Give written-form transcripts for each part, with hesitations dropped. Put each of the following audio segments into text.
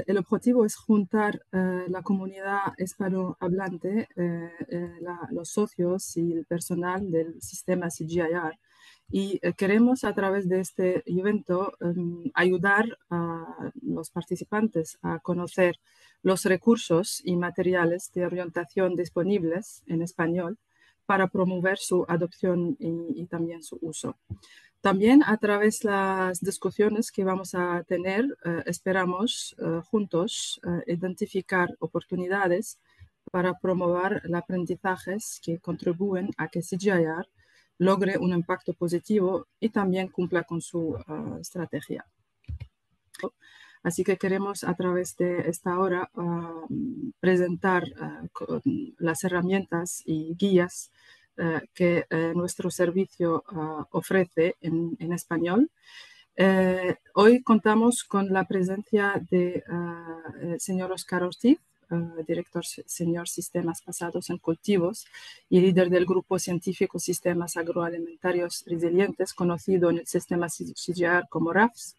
El objetivo es juntar la comunidad hispanohablante, los socios y el personal del sistema CGIAR. Y queremos a través de este evento ayudar a los participantes a conocer los recursos y materiales de orientación disponibles en español para promover su adopción y también su uso. También a través de las discusiones que vamos a tener, esperamos juntos identificar oportunidades para promover los aprendizajes que contribuyen a que CGIAR logre un impacto positivo y también cumpla con su estrategia. Así que queremos a través de esta hora presentar las herramientas y guías que nuestro servicio ofrece en español. Hoy contamos con la presencia del señor Óscar Ortiz, director senior Sistemas Basados en Cultivos y líder del grupo científico Sistemas Agroalimentarios Resilientes, conocido en el sistema CGIAR como RAFS.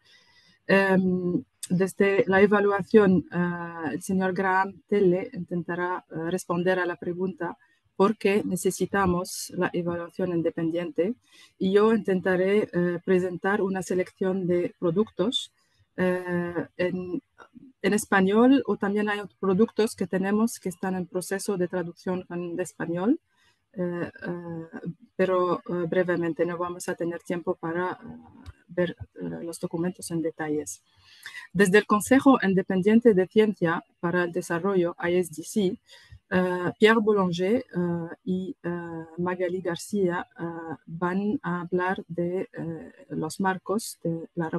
Desde la evaluación, el señor Graham Telle intentará responder a la pregunta ¿por qué necesitamos la evaluación independiente? Y yo intentaré presentar una selección de productos en español, o también hay otros productos que tenemos que están en proceso de traducción de español, pero brevemente no vamos a tener tiempo para ver los documentos en detalles. Desde el Consejo Independiente de Ciencia para el Desarrollo, ISDC, Pierre Boulanger y Magali García van a hablar de los marcos de la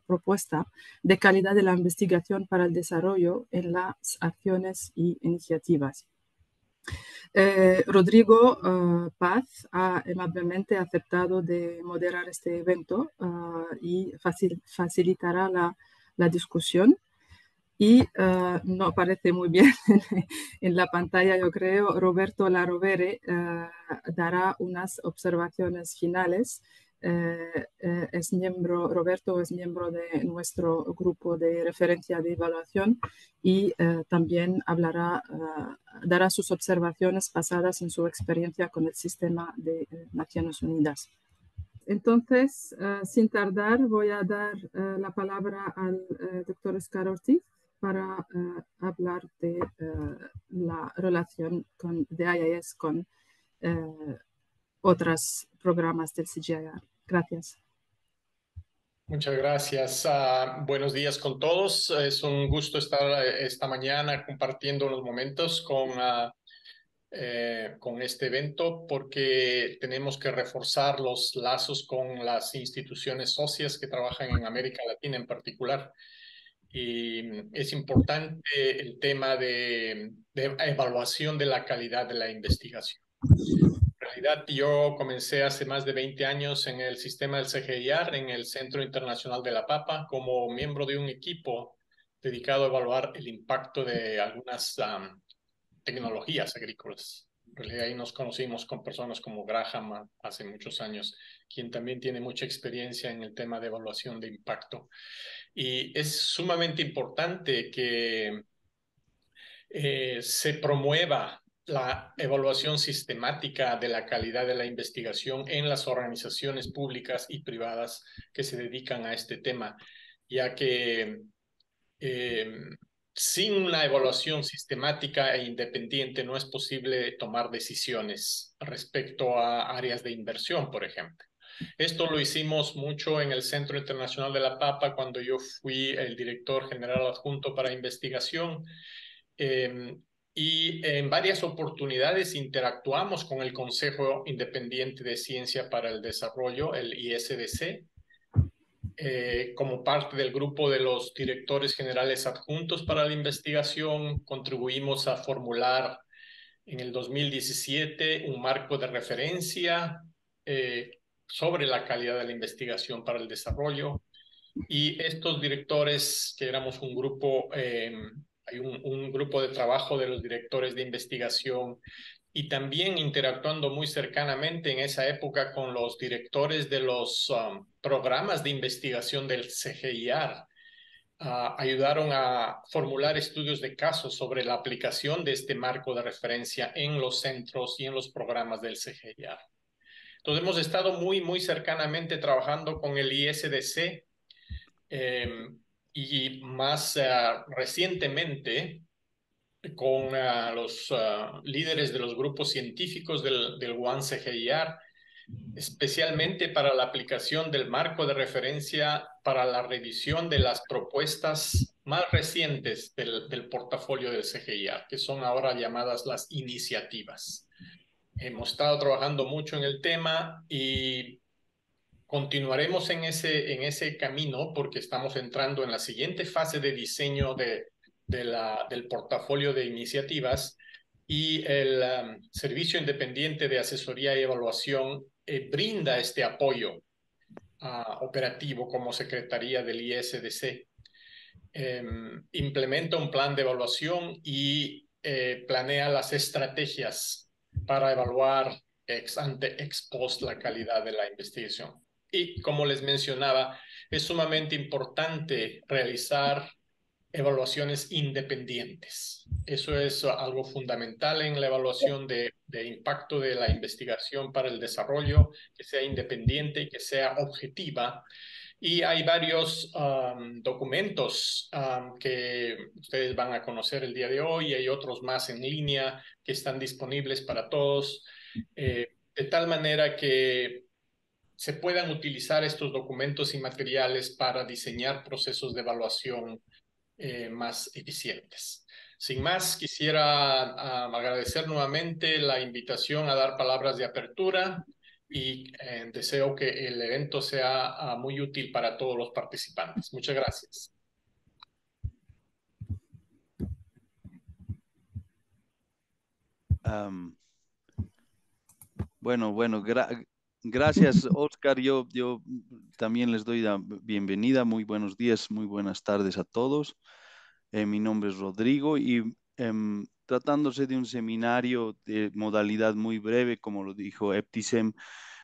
propuesta de calidad de la investigación para el desarrollo en las acciones y iniciativas. Rodrigo Paz ha amablemente aceptado de moderar este evento y facilitará la discusión. Y no aparece muy bien en la pantalla, yo creo, Roberto Larovere dará unas observaciones finales. Roberto es miembro de nuestro grupo de referencia de evaluación y también dará sus observaciones basadas en su experiencia con el sistema de Naciones Unidas. Entonces, sin tardar, voy a dar la palabra al doctor Óscar Ortiz para hablar de la relación de IIS con otros programas del CGIAR. Gracias. Muchas gracias. Buenos días con todos. Es un gusto estar esta mañana compartiendo los momentos con este evento porque tenemos que reforzar los lazos con las instituciones socias que trabajan en América Latina en particular. Y es importante el tema de evaluación de la calidad de la investigación. En realidad, yo comencé hace más de 20 años en el sistema del CGIAR, en el Centro Internacional de la Papa, como miembro de un equipo dedicado a evaluar el impacto de algunas tecnologías agrícolas. En realidad, ahí nos conocimos con personas como Graham hace muchos años, quien también tiene mucha experiencia en el tema de evaluación de impacto. Y es sumamente importante que se promueva la evaluación sistemática de la calidad de la investigación en las organizaciones públicas y privadas que se dedican a este tema, ya que sin una evaluación sistemática e independiente no es posible tomar decisiones respecto a áreas de inversión, por ejemplo. Esto lo hicimos mucho en el Centro Internacional de la Papa cuando yo fui el director general adjunto para investigación. Y en varias oportunidades interactuamos con el Consejo Independiente de Ciencia para el Desarrollo, el ISDC, como parte del grupo de los directores generales adjuntos para la investigación. Contribuimos a formular en el 2017 un marco de referencia sobre la calidad de la investigación para el desarrollo. Y estos directores, que éramos un grupo, hay un grupo de trabajo de los directores de investigación y también interactuando muy cercanamente en esa época con los directores de los programas de investigación del CGIAR. ayudaron a formular estudios de caso sobre la aplicación de este marco de referencia en los centros y en los programas del CGIAR. Entonces hemos estado muy cercanamente trabajando con el ISDC y más recientemente con los líderes de los grupos científicos del One CGIAR, especialmente para la aplicación del marco de referencia para la revisión de las propuestas más recientes del portafolio del CGIAR, que son ahora llamadas las iniciativas. Hemos estado trabajando mucho en el tema y continuaremos en ese camino porque estamos entrando en la siguiente fase de diseño del portafolio de iniciativas y el Servicio Independiente de Asesoría y Evaluación brinda este apoyo operativo como Secretaría del ISDC. Implementa un plan de evaluación y planea las estrategias para evaluar ex ante, ex post la calidad de la investigación. Y como les mencionaba, es sumamente importante realizar evaluaciones independientes. Eso es algo fundamental en la evaluación de impacto de la investigación para el desarrollo, que sea independiente y que sea objetiva. Y hay varios documentos que ustedes van a conocer el día de hoy, y hay otros más en línea que están disponibles para todos, de tal manera que se puedan utilizar estos documentos y materiales para diseñar procesos de evaluación más eficientes. Sin más, quisiera agradecer nuevamente la invitación a dar palabras de apertura y deseo que el evento sea muy útil para todos los participantes. Muchas gracias. Bueno, gracias, Oscar. Yo también les doy la bienvenida. Muy buenos días, muy buenas tardes a todos. Mi nombre es Rodrigo y tratándose de un seminario de modalidad muy breve, como lo dijo Eptisem,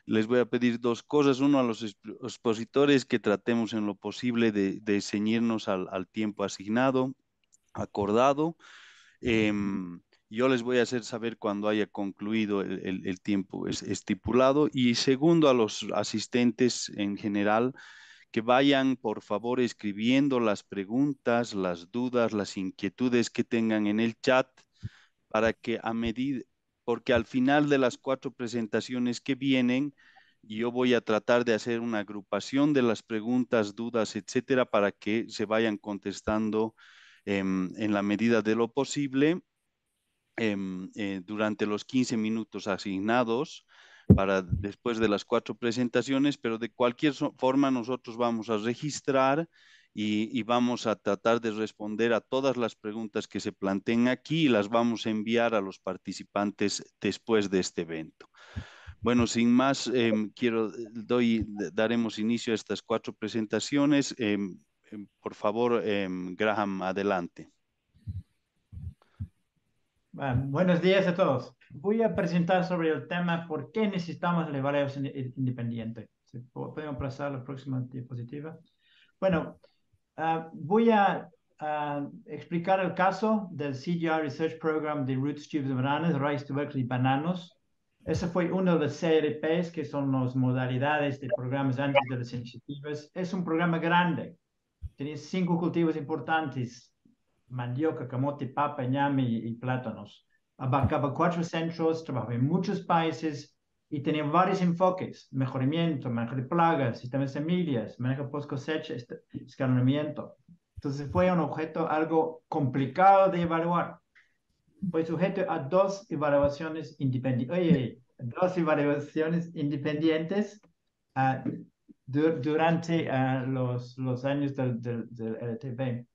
les voy a pedir dos cosas. Uno, a los expositores que tratemos en lo posible de ceñirnos al tiempo asignado, acordado. Yo les voy a hacer saber cuando haya concluido el tiempo estipulado. Y segundo, a los asistentes en general, que vayan por favor escribiendo las preguntas, las dudas, las inquietudes que tengan en el chat para que porque al final de las 4 presentaciones que vienen, yo voy a tratar de hacer una agrupación de las preguntas, dudas, etcétera, para que se vayan contestando en la medida de lo posible durante los 15 minutos asignados para después de las 4 presentaciones, pero de cualquier forma nosotros vamos a registrar y vamos a tratar de responder a todas las preguntas que se planteen aquí y las vamos a enviar a los participantes después de este evento. Bueno, sin más, daremos inicio a estas 4 presentaciones. Por favor, Graham, adelante. Buenos días a todos. Voy a presentar sobre el tema por qué necesitamos la evaluación independiente. ¿Podemos pasar a la próxima diapositiva? Bueno, voy a explicar el caso del CGI Research Program de Roots, Tubes and Bananas, Rice to Berkeley Bananos. Ese fue uno de los CRPs, que son las modalidades de programas antes de las iniciativas. Es un programa grande. Tenía 5 cultivos importantes: mandioca, camote, papa, ñame y plátanos. Abarcaba 4 centros, trabajaba en muchos países y tenía varios enfoques: mejoramiento, manejo de plagas, sistema de semillas, manejo post cosecha, escalonamiento. Entonces fue un objeto algo complicado de evaluar. Fue sujeto a 2 evaluaciones independientes. 2 evaluaciones independientes durante los años del LTB.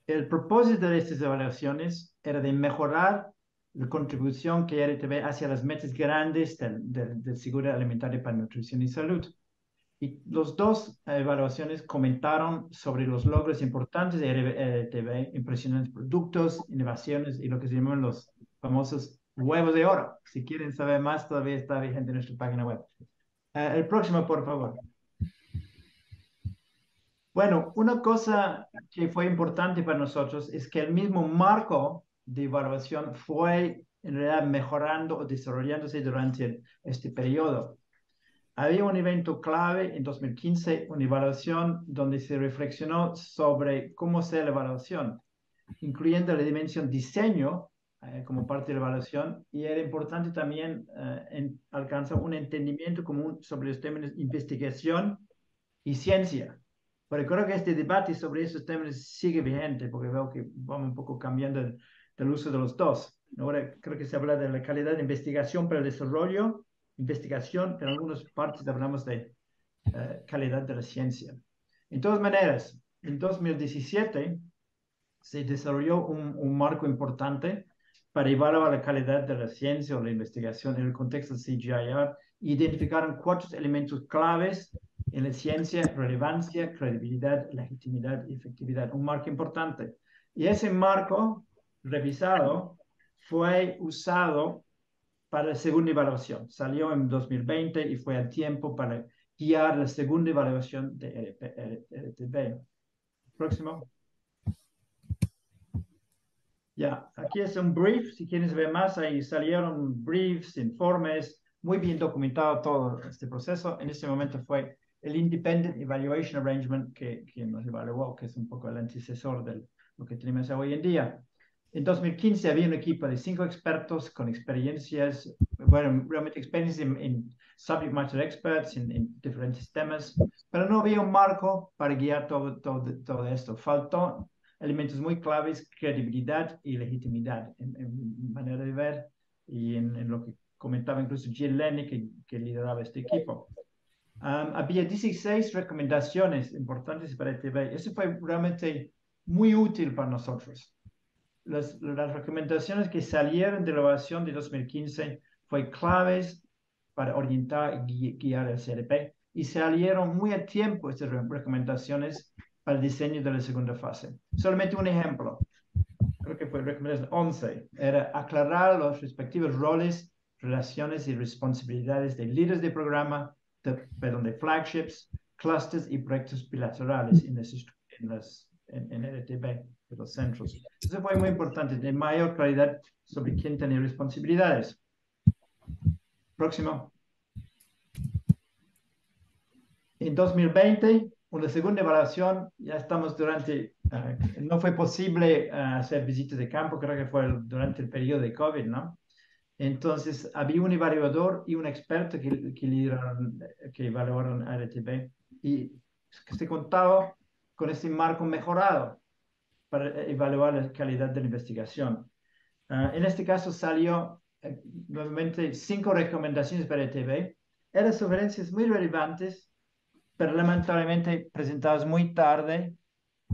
El propósito de estas evaluaciones era de mejorar la contribución que RTV hacia las metas grandes del seguro alimentario para nutrición y salud. Y las 2 evaluaciones comentaron sobre los logros importantes de RTV, impresionantes productos, innovaciones y lo que se llaman los famosos huevos de oro. Si quieren saber más, todavía está vigente en nuestra página web. El próximo, por favor. Bueno, una cosa que fue importante para nosotros es que el mismo marco de evaluación fue en realidad mejorando o desarrollándose durante este periodo. Había un evento clave en 2015, una evaluación donde se reflexionó sobre cómo hacer la evaluación, incluyendo la dimensión diseño como parte de la evaluación, y era importante también alcanzar un entendimiento común sobre los términos investigación y ciencia. Pero creo que este debate sobre esos términos sigue vigente, porque veo que vamos un poco cambiando del uso de los dos. Ahora creo que se habla de la calidad de investigación para el desarrollo, investigación, en algunas partes hablamos de calidad de la ciencia. De todas maneras, en 2017 se desarrolló un marco importante para evaluar la calidad de la ciencia o la investigación en el contexto del CGIAR. Identificaron 4 elementos claves en la ciencia: relevancia, credibilidad, legitimidad y efectividad. Un marco importante. Y ese marco revisado fue usado para la segunda evaluación. Salió en 2020 y fue a tiempo para guiar la segunda evaluación de LTB. Próximo. Ya, aquí es un brief, si quieres ver más, ahí salieron briefs, informes, muy bien documentado todo este proceso. En este momento fue el Independent Evaluation Arrangement que nos evaluó, que es un poco el antecesor de lo que tenemos hoy en día. En 2015 había un equipo de 5 expertos con experiencias, bueno, realmente experiencias en subject matter experts en diferentes temas, pero no había un marco para guiar todo esto. Faltó elementos muy claves: credibilidad y legitimidad, en manera de ver, y en lo que comentaba incluso Jill Lenny, que lideraba este equipo. Había 16 recomendaciones importantes para el TV. Eso fue realmente muy útil para nosotros. Las recomendaciones que salieron de la evaluación de 2015 fue claves para orientar y guiar el CRP, y salieron muy a tiempo estas recomendaciones para el diseño de la segunda fase. Solamente un ejemplo, creo que fue recomendación 11, era aclarar los respectivos roles, relaciones y responsabilidades de líderes de programa, de flagships, clusters y proyectos bilaterales en LTB, de los centros. Eso fue muy importante, de mayor claridad sobre quién tenía responsabilidades. Próximo. En 2020, una segunda evaluación, ya estamos durante, no fue posible hacer visitas de campo, creo que fue durante el periodo de COVID, ¿no? Entonces, había un evaluador y un experto que evaluaron a LTB, y que se contaba con este marco mejorado para evaluar la calidad de la investigación. En este caso salió nuevamente 5 recomendaciones para LTB. Eran sugerencias muy relevantes, pero lamentablemente presentadas muy tarde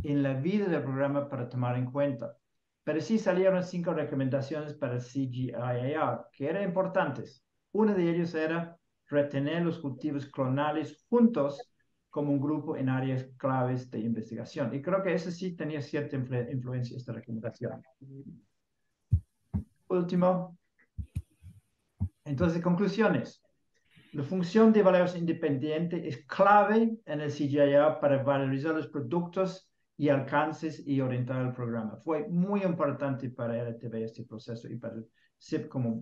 en la vida del programa para tomar en cuenta. Pero sí salieron 5 recomendaciones para CGIAR, que eran importantes. Una de ellas era retener los cultivos clonales juntos como un grupo en áreas claves de investigación. Y creo que eso sí tenía cierta influencia, esta recomendación. Último. Entonces, conclusiones. La función de evaluación independiente es clave en el CGIAR para valorizar los productos y alcances y orientar el programa. Fue muy importante para LTB este proceso y para el CIP como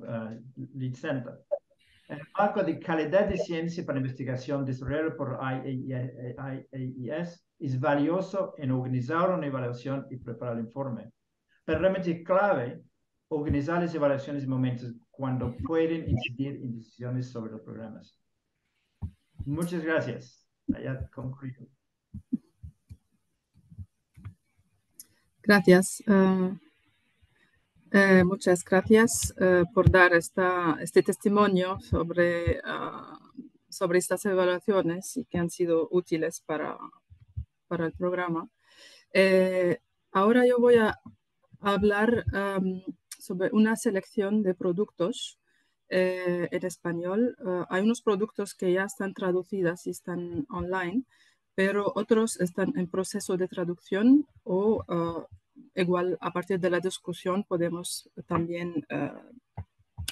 Lead Center. En el marco de calidad de ciencia para investigación desarrollado por IAES, es valioso en organizar una evaluación y preparar el informe. Pero realmente es clave organizar las evaluaciones en momentos cuando pueden incidir en decisiones sobre los programas. Muchas gracias. Ya concluyo. Gracias. Muchas gracias por dar este testimonio sobre estas evaluaciones y que han sido útiles para el programa. Ahora yo voy a hablar sobre una selección de productos en español. Hay unos productos que ya están traducidos y están online, pero otros están en proceso de traducción o igual a partir de la discusión podemos también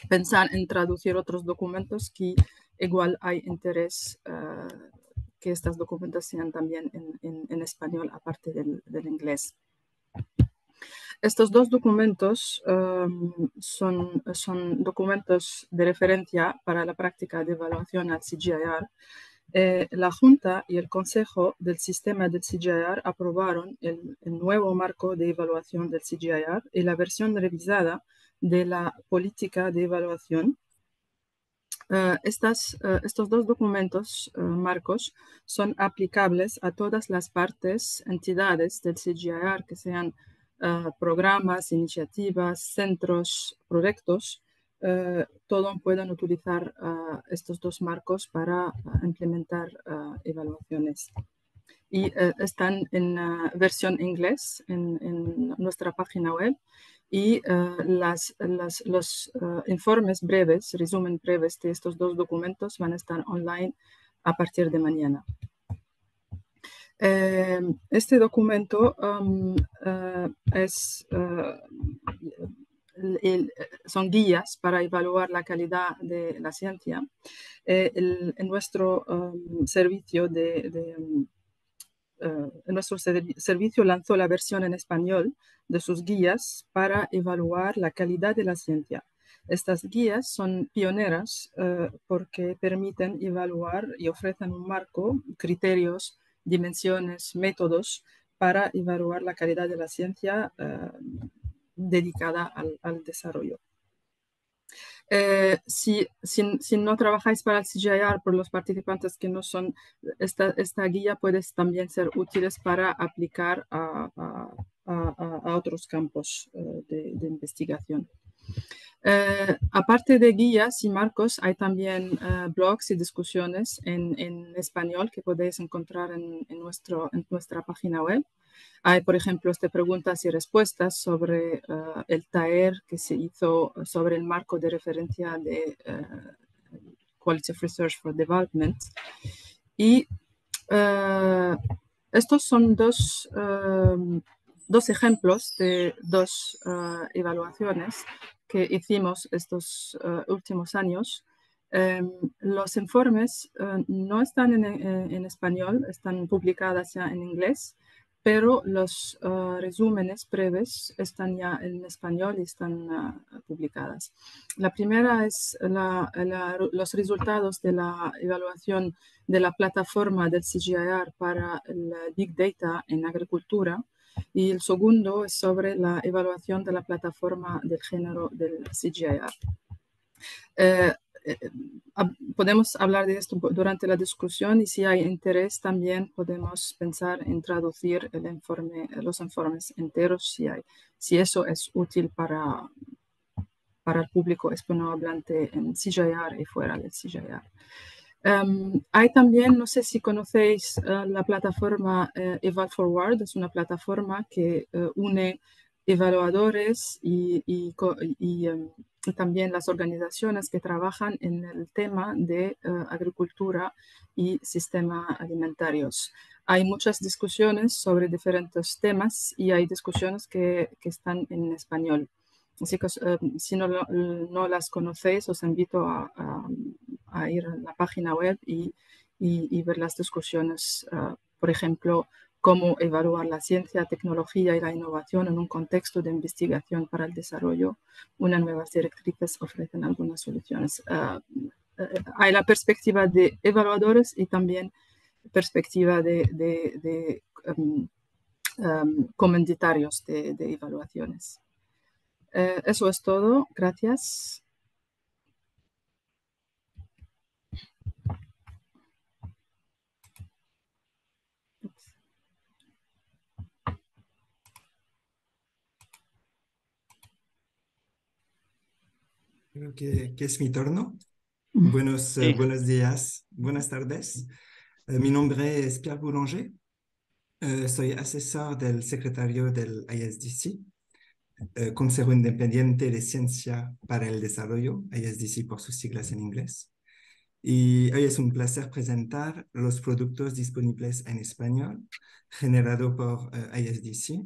pensar en traducir otros documentos que igual hay interés que estos documentos sean también en español, aparte del inglés. Estos dos documentos son documentos de referencia para la práctica de evaluación al CGIAR. La Junta y el Consejo del Sistema del CGIAR aprobaron el nuevo marco de evaluación del CGIAR y la versión revisada de la política de evaluación. Estos dos documentos marcos son aplicables a todas las partes, entidades del CGIAR, que sean programas, iniciativas, centros, proyectos. Todos pueden utilizar estos dos marcos para implementar evaluaciones. Y están en versión inglés en nuestra página web. Y los informes breves, resumen breves de estos dos documentos van a estar online a partir de mañana. Este documento son guías para evaluar la calidad de la ciencia. En nuestro servicio nuestro servicio lanzó la versión en español de sus guías para evaluar la calidad de la ciencia. Estas guías son pioneras porque permiten evaluar y ofrecen un marco, criterios, dimensiones, métodos para evaluar la calidad de la ciencia dedicada al desarrollo. Si no trabajáis para el CGIAR, por los participantes que no son, esta guía puede también ser útil para aplicar a otros campos de investigación. Aparte de guías y marcos, hay también blogs y discusiones en español que podéis encontrar en nuestra página web. Hay, por ejemplo, preguntas y respuestas sobre el TAER que se hizo sobre el marco de referencia de Quality of Research for Development. Y estos son dos ejemplos de dos evaluaciones que hicimos estos últimos años. Los informes no están en español, están publicadas ya en inglés, pero los resúmenes breves están ya en español y están publicadas. La primera es los resultados de la evaluación de la plataforma del CGIAR para el Big Data en agricultura, y el segundo es sobre la evaluación de la plataforma del género del CGIAR. Podemos hablar de esto durante la discusión y si hay interés también podemos pensar en traducir los informes enteros si eso es útil para el público hispanohablante en CGIAR y fuera del CGIAR. Hay también, no sé si conocéis la plataforma EvalForward, es una plataforma que une evaluadores y también las organizaciones que trabajan en el tema de agricultura y sistemas alimentarios. Hay muchas discusiones sobre diferentes temas y hay discusiones que están en español. Así que si no las conocéis, os invito a ir a la página web y ver las discusiones, por ejemplo, cómo evaluar la ciencia, tecnología y la innovación en un contexto de investigación para el desarrollo. Unas nuevas directrices ofrecen algunas soluciones. Hay la perspectiva de evaluadores y también perspectiva de comunitarios de evaluaciones. Eso es todo. Gracias. Creo que es mi turno. Buenos días, buenas tardes. Mi nombre es Pierre Boulanger. Soy asesor del secretario del ISDC, Consejo Independiente de Ciencia para el Desarrollo, ISDC por sus siglas en inglés. Y hoy es un placer presentar los productos disponibles en español generados por ISDC,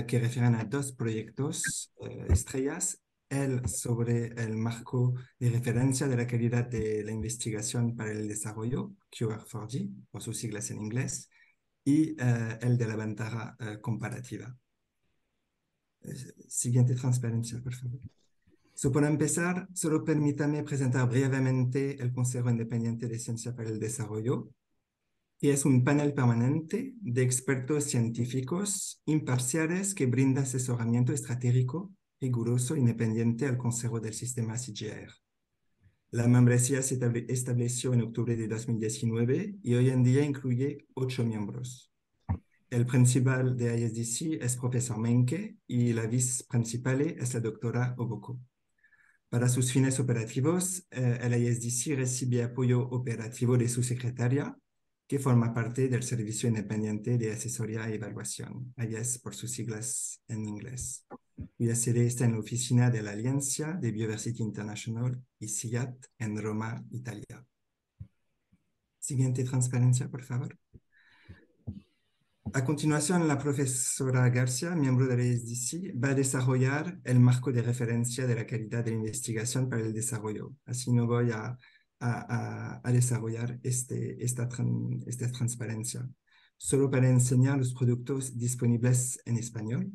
que refieren a dos proyectos estrellas él sobre el marco de referencia de la calidad de la investigación para el desarrollo, QR4G, por sus siglas en inglés, y el de la ventaja comparativa. Siguiente transparencia, por favor. Para empezar, solo permítame presentar brevemente el Consejo Independiente de Ciencia para el Desarrollo, que es un panel permanente de expertos científicos imparciales que brinda asesoramiento estratégico, riguroso e independiente al Consejo del Sistema CGIAR. La membresía se estableció en octubre de 2019 y hoy en día incluye 8 miembros. El principal de ISDC es profesor Menke y la viceprincipal es la doctora Oboko. Para sus fines operativos, el ISDC recibe apoyo operativo de su secretaria, que forma parte del Servicio Independiente de Asesoría e Evaluación, IS por sus siglas en inglés, cuya sede está en la oficina de la Alianza de Biodiversity International, ICIAT, en Roma, Italia. Siguiente transparencia, por favor. A continuación, la profesora García, miembro de la ISDC, va a desarrollar el marco de referencia de la calidad de la investigación para el desarrollo. Así no voy a desarrollar esta transparencia. Solo para enseñar los productos disponibles en español,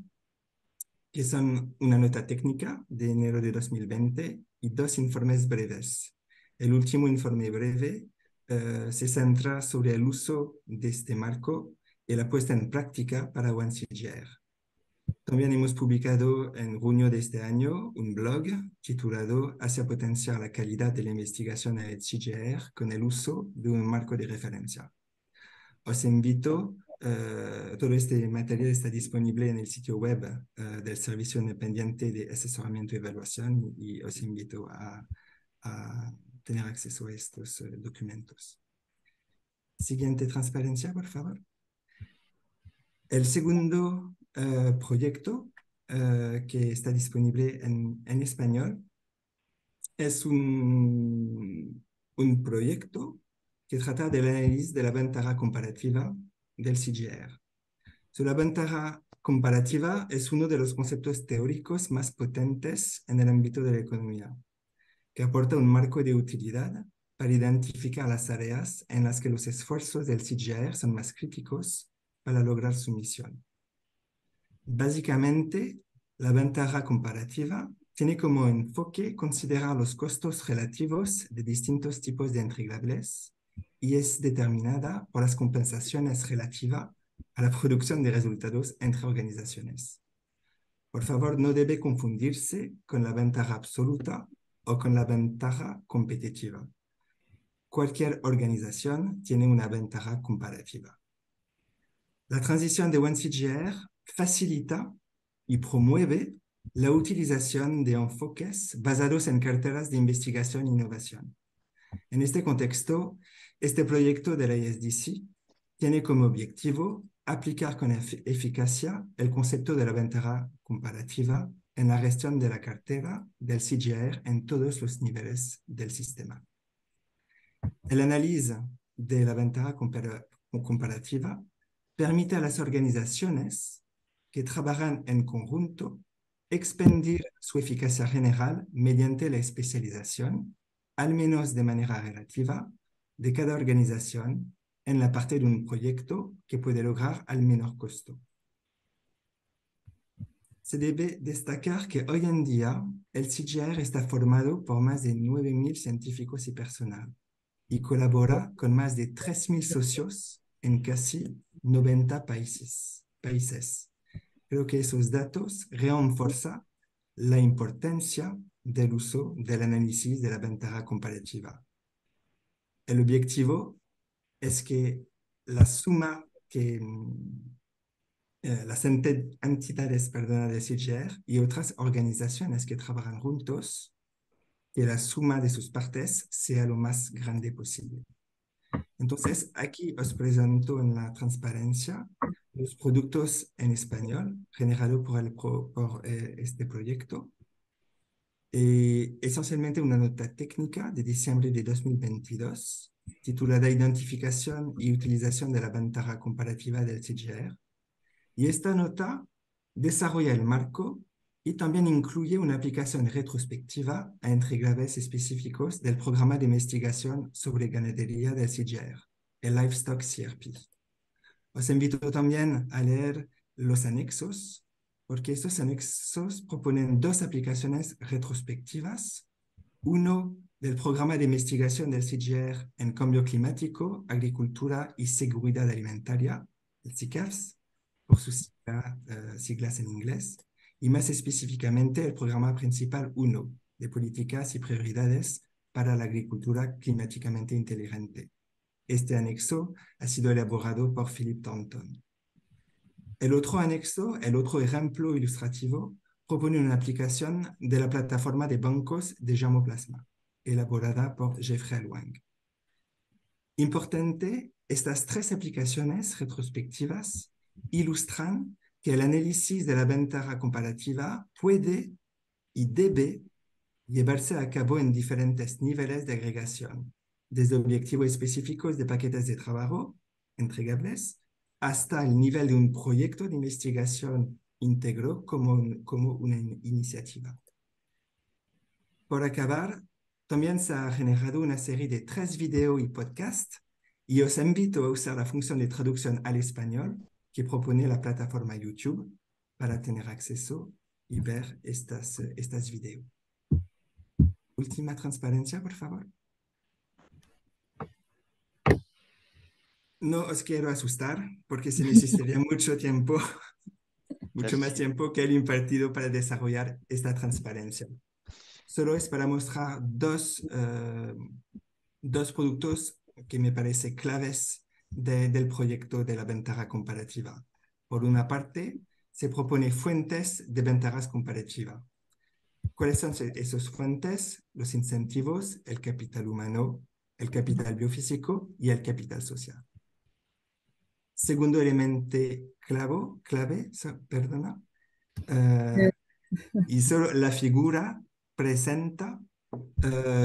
que son una nota técnica de enero de 2020 y 2 informes breves. El último informe breve se centra sobre el uso de este marco y la puesta en práctica para OneCGIAR. También hemos publicado en junio de este año un blog titulado Hacia potenciar la calidad de la investigación en el CGIAR con el uso de un marco de referencia. Os invito, todo este material está disponible en el sitio web del Servicio Independiente de Asesoramiento y Evaluación y os invito a tener acceso a estos documentos. Siguiente transparencia, por favor. El segundo proyecto que está disponible en español es un proyecto que trata del análisis de la ventaja comparativa del CGIAR. La ventaja comparativa es uno de los conceptos teóricos más potentes en el ámbito de la economía, que aporta un marco de utilidad para identificar las áreas en las que los esfuerzos del CGIAR son más críticos para lograr su misión. Básicamente, la ventaja comparativa tiene como enfoque considerar los costos relativos de distintos tipos de entregables y es determinada por las compensaciones relativas a la producción de resultados entre organizaciones. Por favor, no debe confundirse con la ventaja absoluta o con la ventaja competitiva. Cualquier organización tiene una ventaja comparativa. La transición de OneCGIAR facilita y promueve la utilización de enfoques basados en carteras de investigación e innovación. En este contexto, este proyecto de la ISDC tiene como objetivo aplicar con eficacia el concepto de la ventaja comparativa en la gestión de la cartera del CGIAR en todos los niveles del sistema. El análisis de la ventaja comparativa permite a las organizaciones que trabajan en conjunto expandir su eficacia general mediante la especialización, al menos de manera relativa, de cada organización en la parte de un proyecto que puede lograr al menor costo. Se debe destacar que hoy en día el CGIAR está formado por más de 9.000 científicos y personal y colabora con más de 3.000 socios en casi 90 países. Creo que esos datos refuerzan la importancia del uso del análisis de la ventaja comparativa. El objetivo es que la suma que las entidades de CGIAR y otras organizaciones que trabajan juntos, que la suma de sus partes sea lo más grande posible. Entonces, aquí os presento en la transparencia los productos en español generados por este proyecto. Esencialmente una nota técnica de diciembre de 2022 titulada Identificación y utilización de la ventaja comparativa del CGIAR. Y esta nota desarrolla el marco y también incluye una aplicación retrospectiva a entregables específicos del programa de investigación sobre ganadería del CGIAR, el Livestock CRP. Os invito también a leer los anexos, porque estos anexos proponen dos aplicaciones retrospectivas, uno del programa de investigación del CGIAR en cambio climático, agricultura y seguridad alimentaria, el CICAFS, por sus siglas en inglés, y más específicamente el programa principal 1 de políticas y prioridades para la agricultura climáticamente inteligente. Este anexo ha sido elaborado por Philip Thornton. El otro anexo, el otro ejemplo ilustrativo, propone una aplicación de la plataforma de bancos de germoplasma, elaborada por Jeffrey Wang. Importante, estas tres aplicaciones retrospectivas ilustran que el análisis de la ventaja comparativa puede y debe llevarse a cabo en diferentes niveles de agregación, desde objetivos específicos de paquetes de trabajo entregables hasta el nivel de un proyecto de investigación íntegro como una iniciativa. Por acabar, también se ha generado una serie de 3 videos y podcasts y os invito a usar la función de traducción al español que propone la plataforma YouTube para tener acceso y ver estas videos. Última transparencia, por favor. No os quiero asustar porque se necesitaría mucho tiempo, mucho más tiempo que el impartido para desarrollar esta transparencia. Solo es para mostrar dos productos que me parecen claves del proyecto de la ventaja comparativa. Por una parte, se propone fuentes de ventajas comparativa. ¿Cuáles son esas fuentes? Los incentivos, el capital humano, el capital biofísico y el capital social. Segundo elemento clave, y solo la figura presenta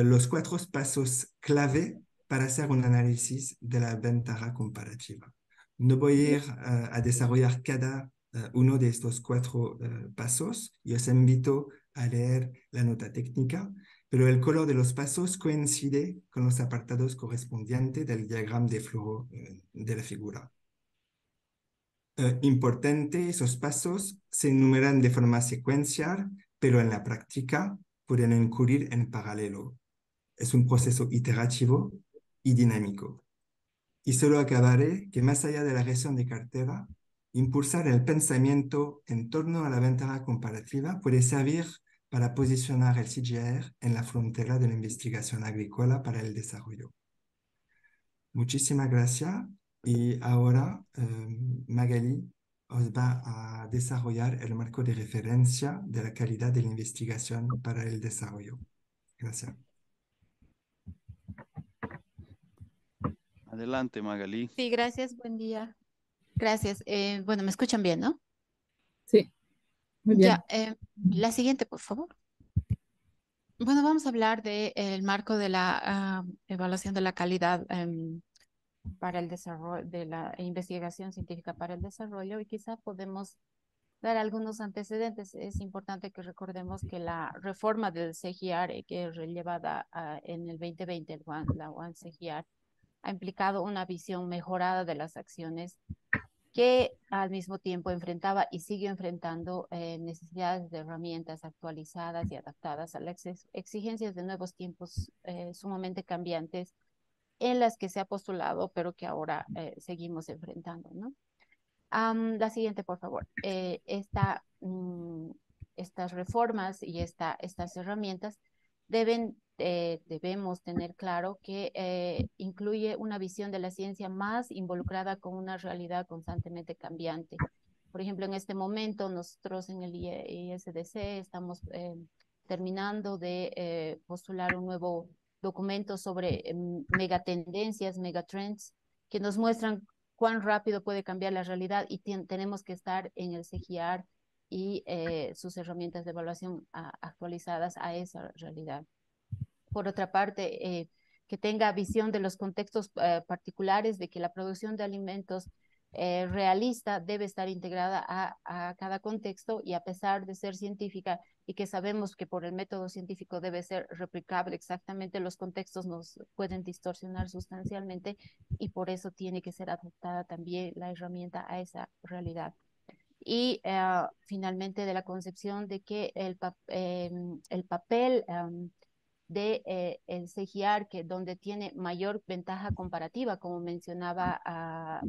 los 4 pasos clave para hacer un análisis de la ventaja comparativa. No voy a ir a desarrollar cada uno de estos 4 pasos y os invito a leer la nota técnica, pero el color de los pasos coincide con los apartados correspondientes del diagrama de flujo de la figura. Importante, esos pasos se enumeran de forma secuencial, pero en la práctica pueden incurrir en paralelo. Es un proceso iterativo y dinámico. Y solo acabaré que más allá de la gestión de cartera, impulsar el pensamiento en torno a la ventaja comparativa puede servir para posicionar el CGIAR en la frontera de la investigación agrícola para el desarrollo. Muchísimas gracias. Y ahora Magali os va a desarrollar el marco de referencia de la calidad de la investigación para el desarrollo. Gracias. Adelante, Magali. Sí, gracias, buen día. Gracias. Bueno, me escuchan bien, ¿no? Sí, muy bien. Ya, la siguiente, por favor. Bueno, vamos a hablar del marco de la evaluación de la calidad para el desarrollo, de la investigación científica para el desarrollo, y quizá podemos dar algunos antecedentes. Es importante que recordemos que la reforma del CGIAR, que es relevada en el 2020, la One CGIAR, ha implicado una visión mejorada de las acciones que al mismo tiempo enfrentaba y sigue enfrentando necesidades de herramientas actualizadas y adaptadas a las exigencias de nuevos tiempos sumamente cambiantes en las que se ha postulado, pero que ahora seguimos enfrentando, ¿no? La siguiente, por favor. Estas reformas y estas herramientas debemos tener claro que incluye una visión de la ciencia más involucrada con una realidad constantemente cambiante. Por ejemplo, en este momento nosotros en el ISDC estamos terminando de postular un nuevo documento sobre megatendencias, megatrends, que nos muestran cuán rápido puede cambiar la realidad, y tenemos que estar en el CGIAR y sus herramientas de evaluación actualizadas a esa realidad. Por otra parte, que tenga visión de los contextos particulares, de que la producción de alimentos realista debe estar integrada a cada contexto, y a pesar de ser científica y que sabemos que por el método científico debe ser replicable exactamente, los contextos nos pueden distorsionar sustancialmente, y por eso tiene que ser adaptada también la herramienta a esa realidad. Y finalmente, de la concepción de que el papel de el CGIAR, que donde tiene mayor ventaja comparativa, como mencionaba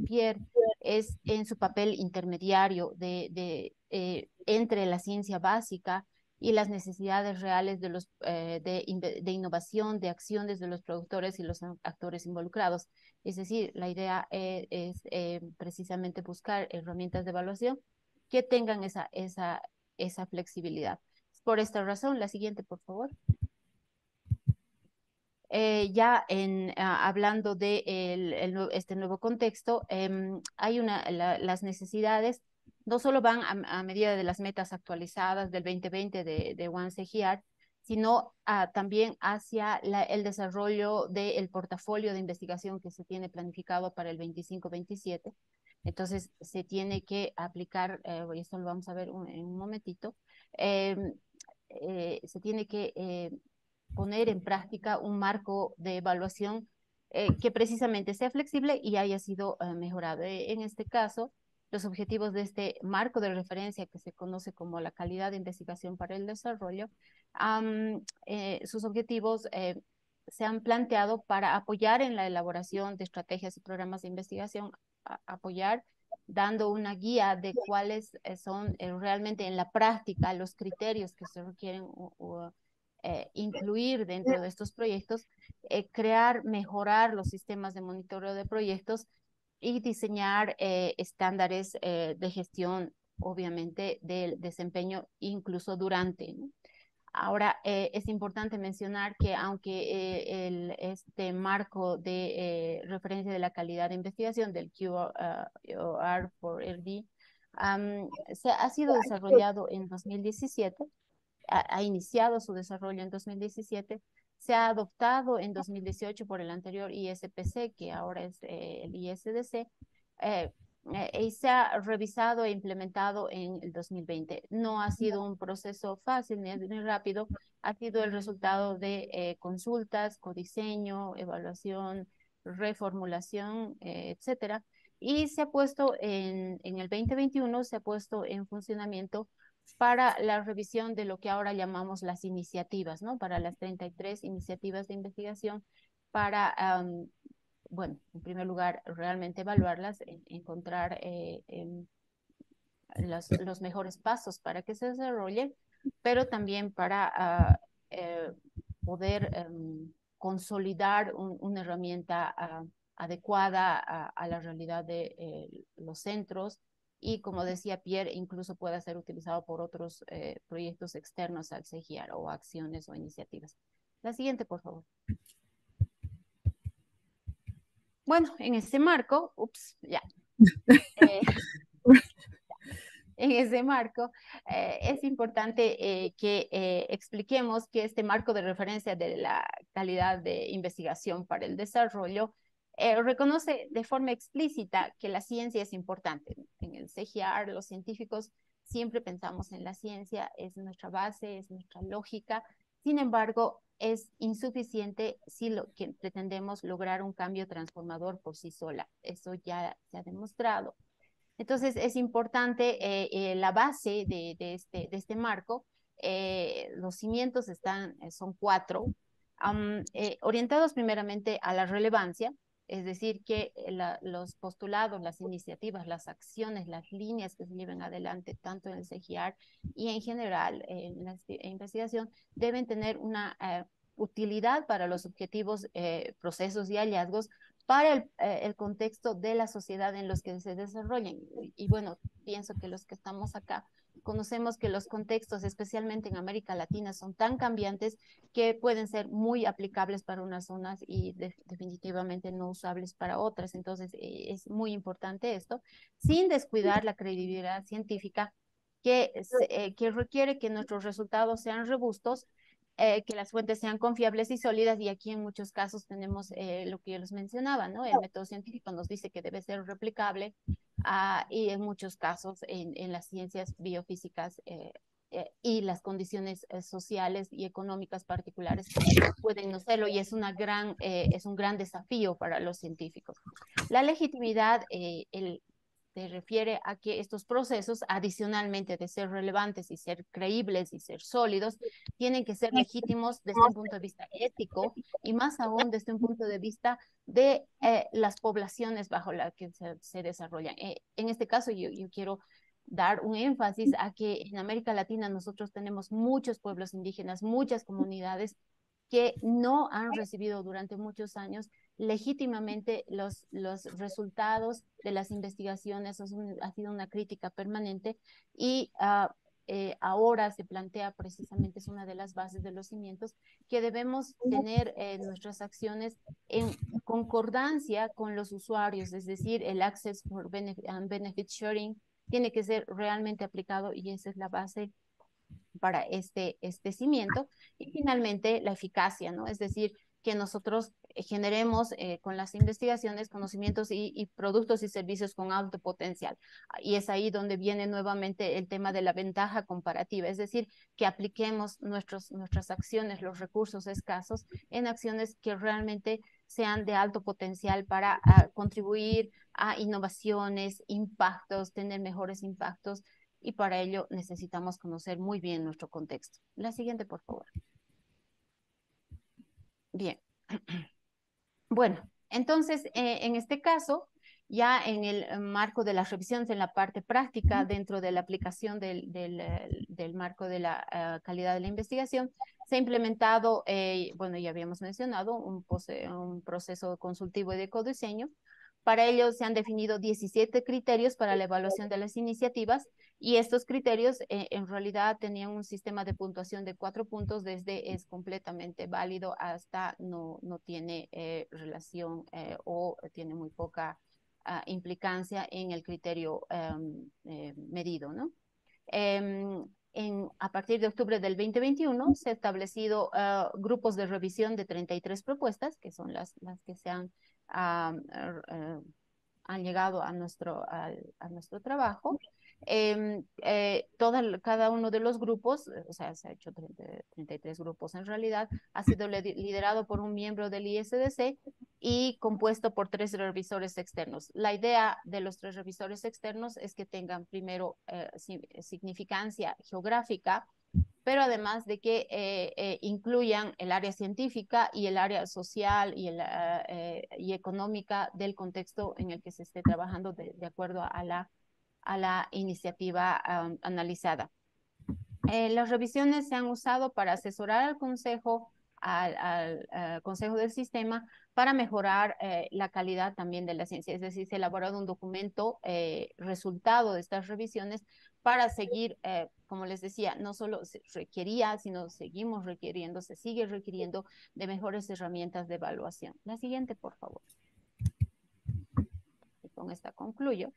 Pierre, es en su papel intermediario entre la ciencia básica y las necesidades reales de innovación, de acciones de los productores y los actores involucrados. Es decir, la idea es precisamente buscar herramientas de evaluación que tengan esa flexibilidad. Por esta razón, la siguiente, por favor. Ya hablando de este nuevo contexto, hay las necesidades no solo van a medida de las metas actualizadas del 2020 de One CGIAR, sino también hacia el desarrollo del portafolio de investigación que se tiene planificado para el 25-27. Entonces, se tiene que aplicar, y esto lo vamos a ver en un momentito, se tiene que poner en práctica un marco de evaluación que precisamente sea flexible y haya sido mejorado. En este caso, los objetivos de este marco de referencia, que se conoce como la calidad de investigación para el desarrollo, sus objetivos se han planteado para apoyar en la elaboración de estrategias y programas de investigación, apoyar dando una guía de cuáles son realmente en la práctica los criterios que se requieren incluir dentro de estos proyectos, crear, mejorar los sistemas de monitoreo de proyectos y diseñar estándares de gestión, obviamente, del desempeño, incluso durante, ¿no? Ahora, es importante mencionar que aunque este marco de referencia de la calidad de investigación del QR for RD ha sido desarrollado en 2017, ha iniciado su desarrollo en 2017, se ha adoptado en 2018 por el anterior ISPC, que ahora es el ISDC, y se ha revisado e implementado en el 2020. No ha sido un proceso fácil ni rápido, ha sido el resultado de consultas, codiseño, evaluación, reformulación, etcétera. Y se ha puesto en el 2021, se ha puesto en funcionamiento para la revisión de lo que ahora llamamos las iniciativas, ¿no? Para las 33 iniciativas de investigación, para, bueno, en primer lugar, realmente evaluarlas, encontrar los mejores pasos para que se desarrollen, pero también para poder consolidar una herramienta adecuada a la realidad de los centros, y, como decía Pierre, incluso pueda ser utilizado por otros proyectos externos al CGIAR, o acciones o iniciativas. La siguiente, por favor. Bueno, en ese marco, en ese marco, es importante que expliquemos que este marco de referencia de la calidad de investigación para el desarrollo reconoce de forma explícita que la ciencia es importante. En el CGIAR, los científicos siempre pensamos en la ciencia, es nuestra base, es nuestra lógica. Sin embargo, es insuficiente si que pretendemos lograr un cambio transformador por sí sola. Eso ya se ha demostrado. Entonces, es importante la base de este marco. Los cimientos son 4, orientados primeramente a la relevancia, es decir, que los postulados, las iniciativas, las acciones, las líneas que se lleven adelante, tanto en el CGIAR y en general en la investigación, deben tener una utilidad para los objetivos, procesos y hallazgos para el contexto de la sociedad en los que se desarrollan. Y bueno, pienso que los que estamos acá conocemos que los contextos, especialmente en América Latina, son tan cambiantes que pueden ser muy aplicables para unas zonas y definitivamente no usables para otras. Entonces, es muy importante esto, sin descuidar la credibilidad científica que requiere que nuestros resultados sean robustos, que las fuentes sean confiables y sólidas, y aquí en muchos casos tenemos lo que yo les mencionaba, ¿no? El método científico nos dice que debe ser replicable, y en muchos casos en las ciencias biofísicas y las condiciones sociales y económicas particulares pueden no serlo, y es un gran desafío para los científicos. La legitimidad se refiere a que estos procesos, adicionalmente de ser relevantes y ser creíbles y ser sólidos, tienen que ser legítimos desde un punto de vista ético y más aún desde un punto de vista de las poblaciones bajo las que se desarrollan. En este caso, yo quiero dar un énfasis a que en América Latina nosotros tenemos muchos pueblos indígenas, muchas comunidades que no han recibido durante muchos años legítimamente los resultados de las investigaciones. Ha sido una crítica permanente y ahora se plantea precisamente, es una de las bases de los cimientos, que debemos tener nuestras acciones en concordancia con los usuarios, es decir, el Access for Benefit Sharing tiene que ser realmente aplicado y esa es la base para este cimiento. Y finalmente la eficacia, ¿no? Es decir, que nosotros generemos con las investigaciones conocimientos y productos y servicios con alto potencial. Y es ahí donde viene nuevamente el tema de la ventaja comparativa, es decir, que apliquemos nuestras acciones, los recursos escasos, en acciones que realmente sean de alto potencial para contribuir a innovaciones, impactos, tener mejores impactos, y para ello necesitamos conocer muy bien nuestro contexto. La siguiente, por favor. Bien. Bueno, entonces, en este caso, ya en el marco de las revisiones en la parte práctica, dentro de la aplicación del marco de la calidad de la investigación, se ha implementado, bueno, ya habíamos mencionado, un proceso consultivo y de codiseño. Para ello se han definido 17 criterios para la evaluación de las iniciativas, y estos criterios en realidad tenían un sistema de puntuación de 4 puntos, desde es completamente válido hasta no tiene relación o tiene muy poca implicancia en el criterio medido, ¿no? A partir de octubre del 2021 se han establecido grupos de revisión de 33 propuestas, que son las que se han llegado a nuestro trabajo. Cada uno de los grupos, o sea, se ha hecho 33 grupos en realidad, ha sido liderado por un miembro del ISDC y compuesto por 3 revisores externos. La idea de los 3 revisores externos es que tengan primero significancia geográfica, pero además de que incluyan el área científica y el área social y económica del contexto en el que se esté trabajando de acuerdo a la iniciativa analizada. Las revisiones se han usado para asesorar al Consejo, al Consejo del Sistema, para mejorar la calidad también de la ciencia. Es decir, se ha elaborado un documento resultado de estas revisiones para seguir, como les decía, no solo se requería, sino seguimos requiriendo, se sigue requiriendo de mejores herramientas de evaluación. La siguiente, por favor. Y con esta concluyo.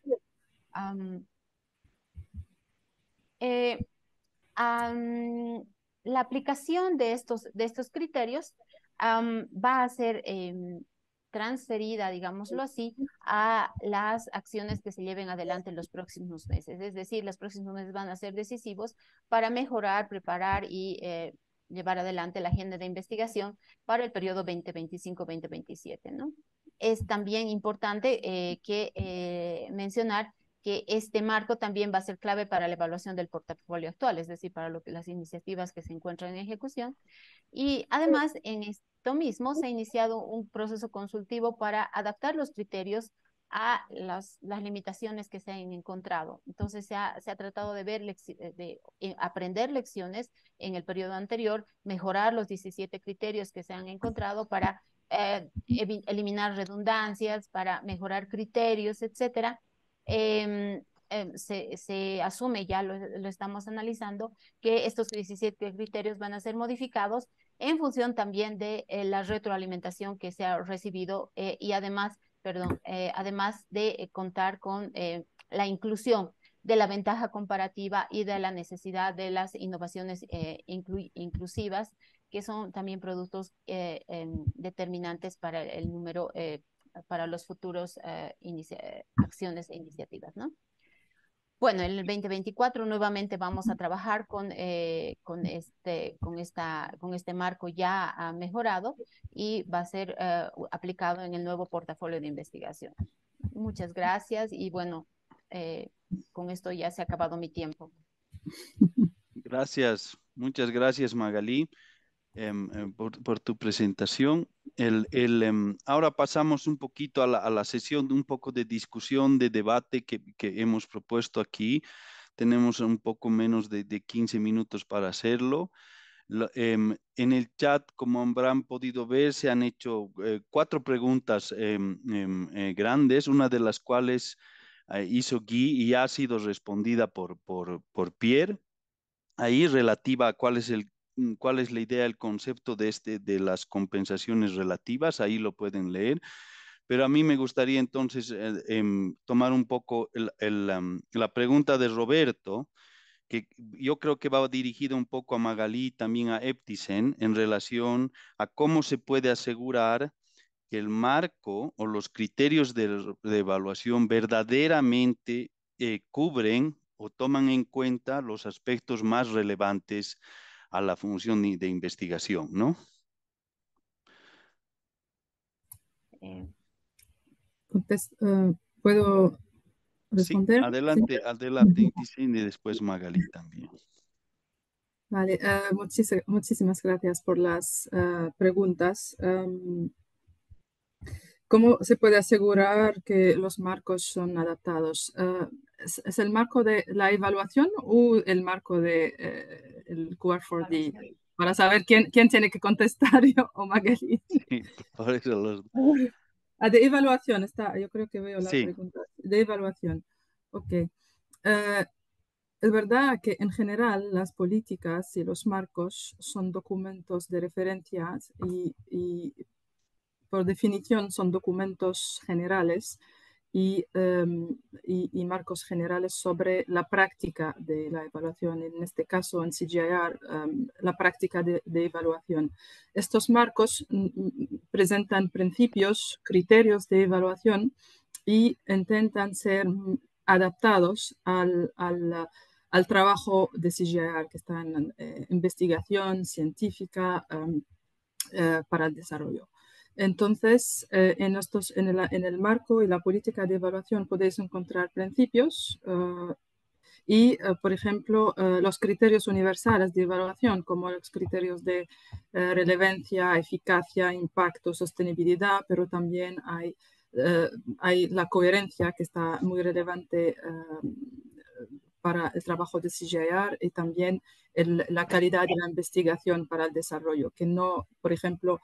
La aplicación de estos criterios va a ser transferida, digámoslo así, a las acciones que se lleven adelante en los próximos meses. Es decir, los próximos meses van a ser decisivos para mejorar, preparar y llevar adelante la agenda de investigación para el periodo 2025-2027, ¿no? Es también importante mencionar que este marco también va a ser clave para la evaluación del portafolio actual, es decir, para las iniciativas que se encuentran en ejecución. Y además, en esto mismo se ha iniciado un proceso consultivo para adaptar los criterios a las limitaciones que se han encontrado. Entonces, se ha tratado de ver, aprender lecciones en el periodo anterior, mejorar los 17 criterios que se han encontrado para eliminar redundancias, para mejorar criterios, etcétera. Se asume, ya lo estamos analizando, que estos 17 criterios van a ser modificados en función también de la retroalimentación que se ha recibido y además de contar con la inclusión de la ventaja comparativa y de la necesidad de las innovaciones inclusivas, que son también productos determinantes para el número para los futuros acciones e iniciativas, ¿no? Bueno, en el 2024 nuevamente vamos a trabajar con este marco ya mejorado y va a ser aplicado en el nuevo portafolio de investigación. Muchas gracias y bueno, con esto ya se ha acabado mi tiempo. Gracias, muchas gracias Magalí por tu presentación. Ahora pasamos un poquito a la sesión de un poco de discusión, de debate que hemos propuesto aquí. Tenemos un poco menos de 15 minutos para hacerlo. En el chat, como habrán podido ver, se han hecho 4 preguntas grandes, una de las cuales hizo Guy y ha sido respondida por Pierre. Ahí relativa a cuál es la idea, el concepto de las compensaciones relativas, ahí lo pueden leer. Pero a mí me gustaría entonces tomar un poco la pregunta de Roberto, que yo creo que va dirigida un poco a Magalí y también a Eptisen en relación a cómo se puede asegurar que el marco o los criterios de evaluación verdaderamente cubren o toman en cuenta los aspectos más relevantes a la función de investigación, ¿no? ¿Puedo Sí, responder? adelante, adelante, y después Magalí también. Vale, muchísimas gracias por las preguntas. ¿Cómo se puede asegurar que los marcos son adaptados? ¿Es el marco de la evaluación o el marco de el QR4D? Para saber quién tiene que contestar, yo o Magali. Sí, por eso los... De evaluación, yo creo que veo la Sí. pregunta. De evaluación. Ok. Es verdad que en general las políticas y los marcos son documentos de referencia y por definición son documentos generales y marcos generales sobre la práctica de la evaluación, en este caso en CGIAR, la práctica de evaluación. Estos marcos presentan principios, criterios de evaluación y intentan ser adaptados al trabajo de CGIAR, que está en investigación científica para el desarrollo. Entonces, en el marco y la política de evaluación podéis encontrar principios por ejemplo, los criterios universales de evaluación, como los criterios de relevancia, eficacia, impacto, sostenibilidad, pero también hay la coherencia que está muy relevante para el trabajo de CGIAR y también la calidad de la investigación para el desarrollo, que no, por ejemplo,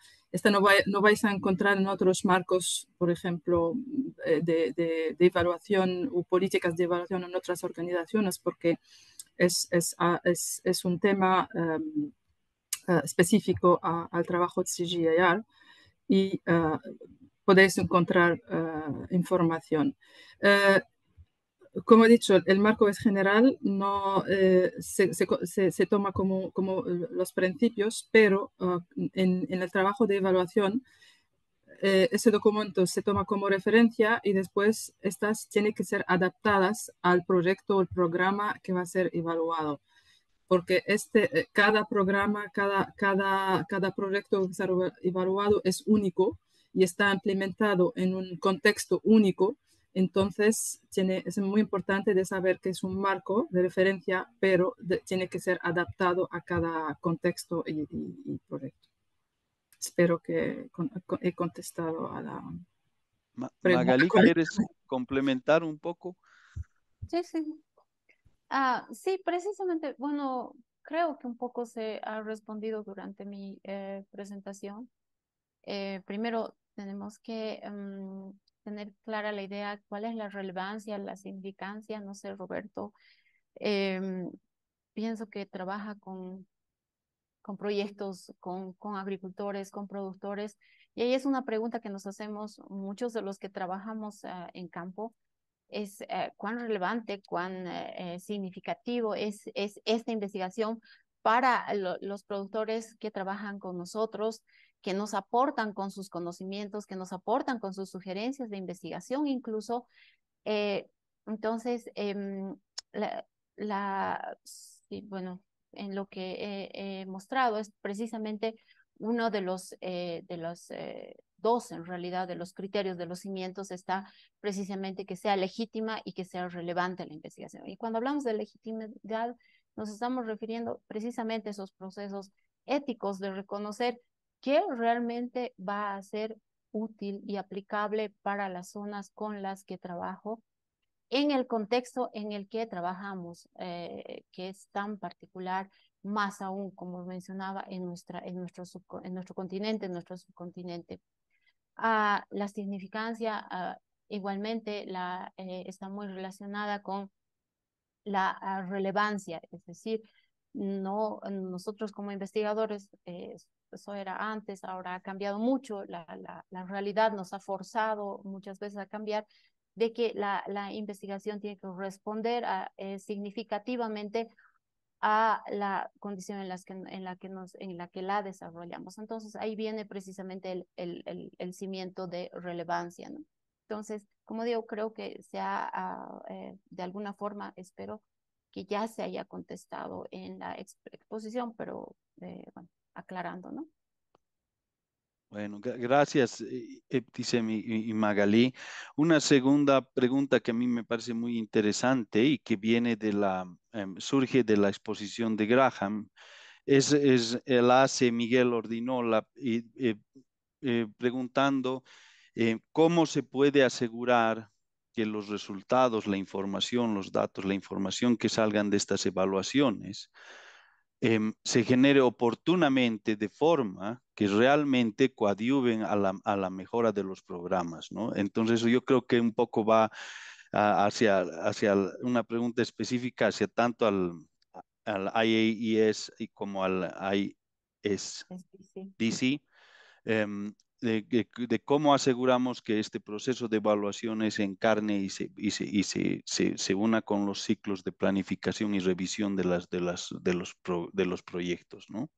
no vais a encontrar en otros marcos, por ejemplo, de evaluación o políticas de evaluación en otras organizaciones, porque es un tema específico al trabajo de CGIAR y podéis encontrar información. Como he dicho, el marco es general, no se toma como los principios, pero en el trabajo de evaluación, ese documento se toma como referencia y después estas tienen que ser adaptadas al proyecto o el programa que va a ser evaluado. Porque cada programa, cada proyecto que va a ser evaluado es único y está implementado en un contexto único. Entonces, es muy importante de saber que es un marco de referencia, pero tiene que ser adaptado a cada contexto y proyecto. Espero que he contestado a la pregunta. Magalí, ¿quieres complementar un poco? Sí, sí. Sí, precisamente, bueno, creo que un poco se ha respondido durante mi presentación. Primero, tenemos que tener clara la idea cuál es la relevancia, la significancia, no sé, Roberto. Pienso que trabaja con proyectos, con agricultores, con productores, y ahí es una pregunta que nos hacemos muchos de los que trabajamos en campo, es cuán relevante, cuán significativo es esta investigación para los productores que trabajan con nosotros, que nos aportan con sus conocimientos, que nos aportan con sus sugerencias de investigación incluso, Eh, entonces, sí, bueno, en lo que he mostrado es precisamente uno de los dos, en realidad, de los criterios de los cimientos está precisamente que sea legítima y que sea relevante la investigación. Y cuando hablamos de legitimidad, nos estamos refiriendo precisamente a esos procesos éticos de reconocer qué realmente va a ser útil y aplicable para las zonas con las que trabajo en el contexto en el que trabajamos, que es tan particular, más aún, como mencionaba, en nuestro continente, en nuestro subcontinente. La significancia, igualmente, está muy relacionada con la relevancia, es decir, no, nosotros como investigadores, eso era antes, ahora ha cambiado mucho, la realidad nos ha forzado muchas veces a cambiar, de que la investigación tiene que responder significativamente a la condición en la que la desarrollamos. Entonces ahí viene precisamente el cimiento de relevancia, ¿no? Entonces, como digo, creo que de alguna forma, espero que ya se haya contestado en la exposición, pero bueno, aclarando, ¿no? Bueno, gracias, Ebtisem y Magalí. Una segunda pregunta que a mí me parece muy interesante y que viene surge de la exposición de Graham, la hace Miguel Ordinola preguntando cómo se puede asegurar que los resultados, la información, los datos, la información que salgan de estas evaluaciones se genere oportunamente de forma que realmente coadyuven a la mejora de los programas, ¿no? Entonces yo creo que un poco va hacia una pregunta específica hacia tanto al IAES y como al Sí. ISDC, de cómo aseguramos que este proceso de evaluaciones se encarne se una con los ciclos de planificación y revisión de los proyectos, ¿no?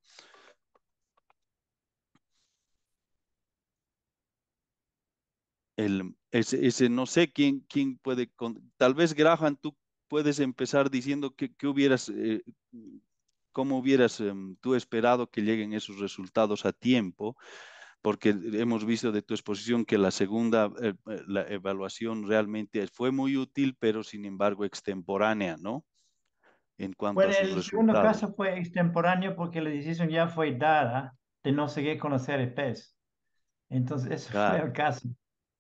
No sé quién puede, tal vez Graham, tú puedes empezar diciendo cómo hubieras tú esperado que lleguen esos resultados a tiempo, porque hemos visto de tu exposición que la segunda la evaluación realmente fue muy útil, pero sin embargo extemporánea, ¿no? En cuanto a Bueno, sus el segundo resultados. caso fue extemporáneo porque la decisión ya fue dada de no seguir con los RPs. Entonces, ese fue Claro, el caso.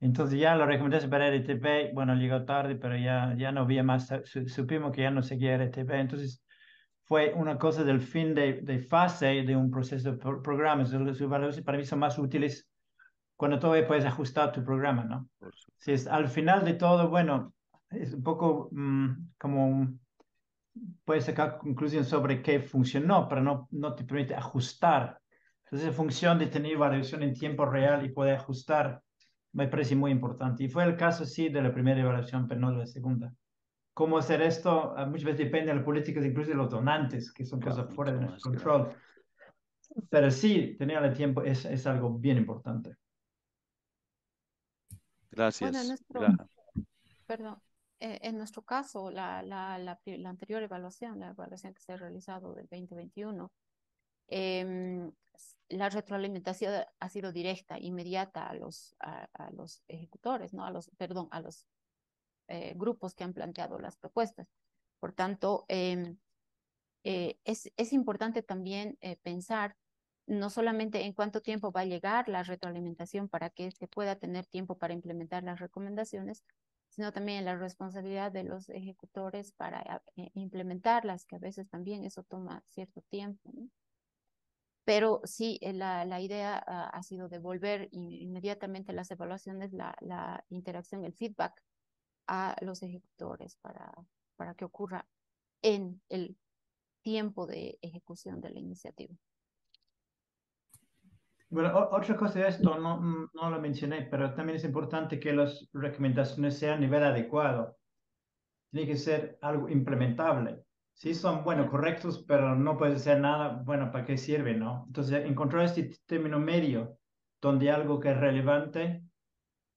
Entonces ya la recomendación para RTP, bueno, llegó tarde, pero ya no había más, supimos que ya no seguía RTP. Entonces fue una cosa del fin de fase de un proceso de programa. Los evaluaciones para mí son más útiles cuando todavía puedes ajustar tu programa, ¿no? por Si supuesto. es al final de todo, bueno, es un poco puedes sacar conclusiones sobre qué funcionó, pero no te permite ajustar. Entonces, esa función de tener evaluación en tiempo real y poder ajustar me parece muy importante. Y fue el caso, sí, de la primera evaluación, pero no de la segunda. ¿Cómo hacer esto? Muchas veces depende de las políticas, incluso de los donantes, que son Claro, cosas fuera mucho de nuestro más grave. control. Pero sí, tener el tiempo es algo bien importante. Bueno, Gracias, Graham. perdón, en nuestro caso, la anterior evaluación, la evaluación que se ha realizado del 2021, em, la retroalimentación ha sido directa, inmediata a los ejecutores, ¿no? Perdón, a los grupos que han planteado las propuestas. Por tanto, es importante también pensar no solamente en cuánto tiempo va a llegar la retroalimentación para que se pueda tener tiempo para implementar las recomendaciones, sino también en la responsabilidad de los ejecutores para implementarlas, que a veces también eso toma cierto tiempo, ¿no? Pero sí, la idea ha sido devolver inmediatamente las evaluaciones, la interacción, el feedback a los ejecutores para que ocurra en el tiempo de ejecución de la iniciativa. Bueno, otra cosa de esto, no lo mencioné, pero también es importante que las recomendaciones sean a nivel adecuado. Tiene que ser algo implementable. Sí son, bueno, correctos, pero no puedes hacer nada, bueno, ¿para qué sirve, no? Entonces, encontrar este término medio, donde algo que es relevante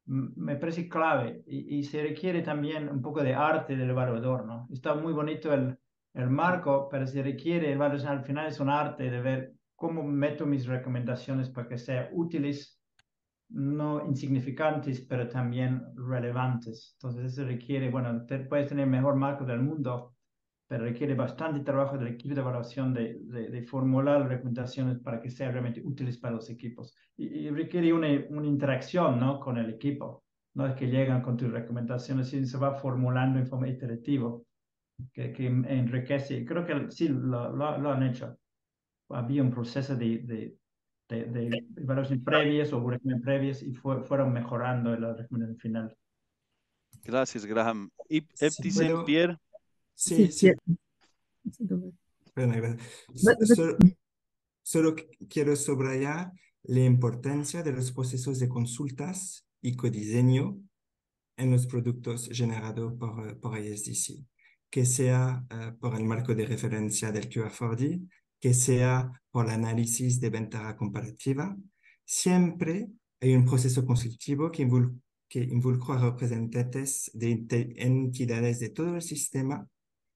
me parece clave y se requiere también un poco de arte del evaluador, ¿no? Está muy bonito el marco, pero se requiere, evaluación al final es un arte de ver cómo meto mis recomendaciones para que sean útiles, no insignificantes, pero también relevantes. Entonces eso requiere, bueno, puedes tener el mejor marco del mundo, pero requiere bastante trabajo del equipo de evaluación de formular recomendaciones para que sean realmente útiles para los equipos. Y requiere una interacción, ¿no?, con el equipo. No es que llegan con tus recomendaciones, sino se va formulando en forma iterativa, que enriquece. Creo que sí, lo han hecho. Había un proceso de evaluación previas o recomendaciones previas y fueron mejorando en la recomendación final. Gracias, Graham. Y Si Ebtisen, puedo, Pierre. sí, Sí, sí, perdón, perdón. Solo quiero subrayar la importancia de los procesos de consultas y codiseño en los productos generados por ISDC, que sea por el marco de referencia del QR4D, que sea por el análisis de ventaja comparativa. Siempre hay un proceso consultivo que involucra a representantes de entidades de todo el sistema,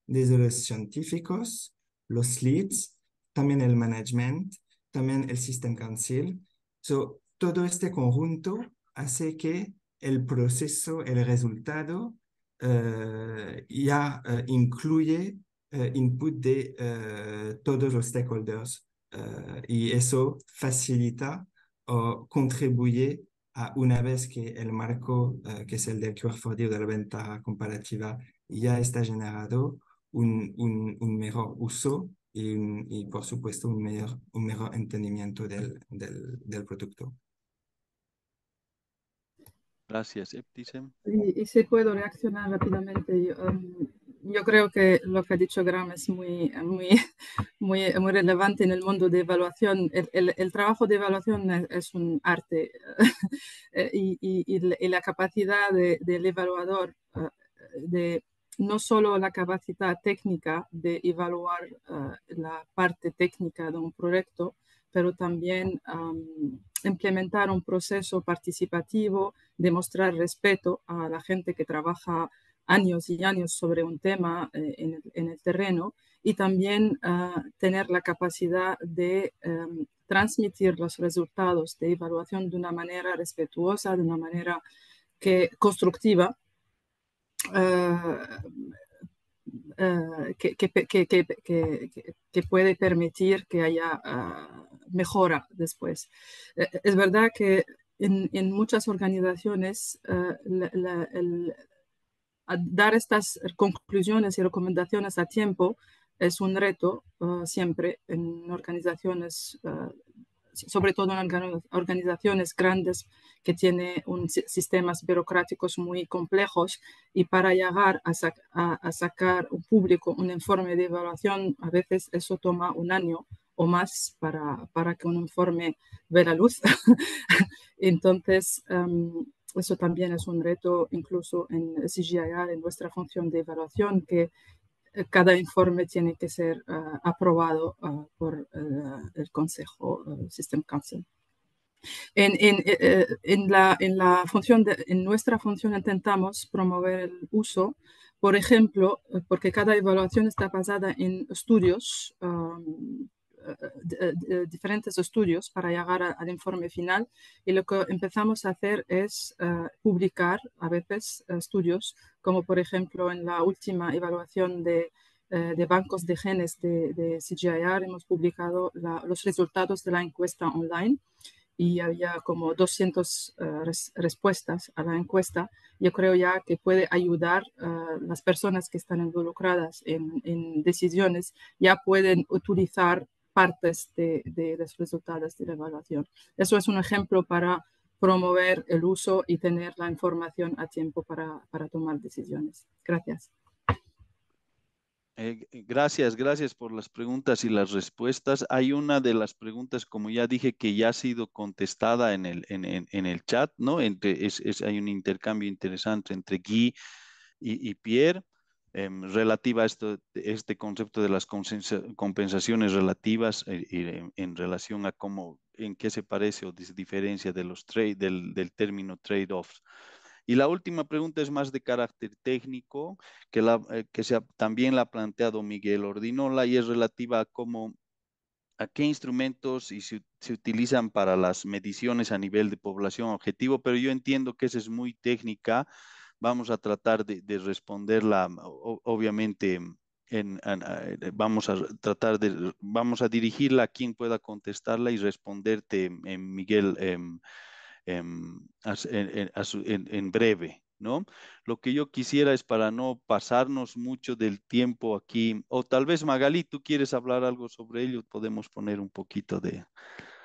desde los científicos, los leads, también el management, también el System Council. Todo este conjunto hace que el proceso, el resultado, ya incluye input de todos los stakeholders y eso facilita o contribuye a una vez que el marco, que es el del QR4D o de la ventaja comparativa, ya está generado, un mejor uso y por supuesto un mejor entendimiento del producto. Gracias, Ebtisen. Y si puedo reaccionar rápidamente, yo creo que lo que ha dicho Graham es muy relevante en el mundo de evaluación. El trabajo de evaluación es un arte y la capacidad del evaluador de no solo la capacidad técnica de evaluar la parte técnica de un proyecto, pero también implementar un proceso participativo, demostrar respeto a la gente que trabaja años y años sobre un tema en el terreno y también tener la capacidad de transmitir los resultados de evaluación de una manera respetuosa, de una manera constructiva. Que puede permitir que haya mejora después. Es verdad que en muchas organizaciones dar estas conclusiones y recomendaciones a tiempo es un reto siempre en organizaciones, sobre todo en organizaciones grandes que tienen sistemas burocráticos muy complejos y para llegar a sacar un público un informe de evaluación, a veces eso toma un año o más para que un informe vea la luz. Entonces, eso también es un reto incluso en CGIAR, en nuestra función de evaluación, que cada informe tiene que ser aprobado por el Consejo System Council. En nuestra función intentamos promover el uso, por ejemplo, porque cada evaluación está basada en estudios, diferentes estudios para llegar al informe final, y lo que empezamos a hacer es publicar a veces estudios, como por ejemplo en la última evaluación de bancos de genes de CGIAR hemos publicado los resultados de la encuesta online y había como 200 respuestas a la encuesta. Yo creo ya que puede ayudar a las personas que están involucradas en decisiones, ya pueden utilizar partes de los resultados de la evaluación. Eso es un ejemplo para promover el uso y tener la información a tiempo para tomar decisiones. Gracias. Gracias por las preguntas y las respuestas. Hay una de las preguntas, como ya dije, que ya ha sido contestada en el chat, ¿no? Hay un intercambio interesante entre Guy y Pierre relativa a este concepto de las compensaciones relativas en relación a cómo en qué se parece o se diferencia de los del término trade-offs. Y la última pregunta es más de carácter técnico, también la ha planteado Miguel Ordinola y es relativa a qué instrumentos se utilizan para las mediciones a nivel de población objetivo, pero yo entiendo que esa es muy técnica. Vamos a tratar de responderla, obviamente, vamos a dirigirla a quien pueda contestarla y responderte, Miguel, en breve, ¿no? Lo que yo quisiera es, para no pasarnos mucho del tiempo aquí, o tal vez Magalí, tú quieres hablar algo sobre ello, podemos poner un poquito de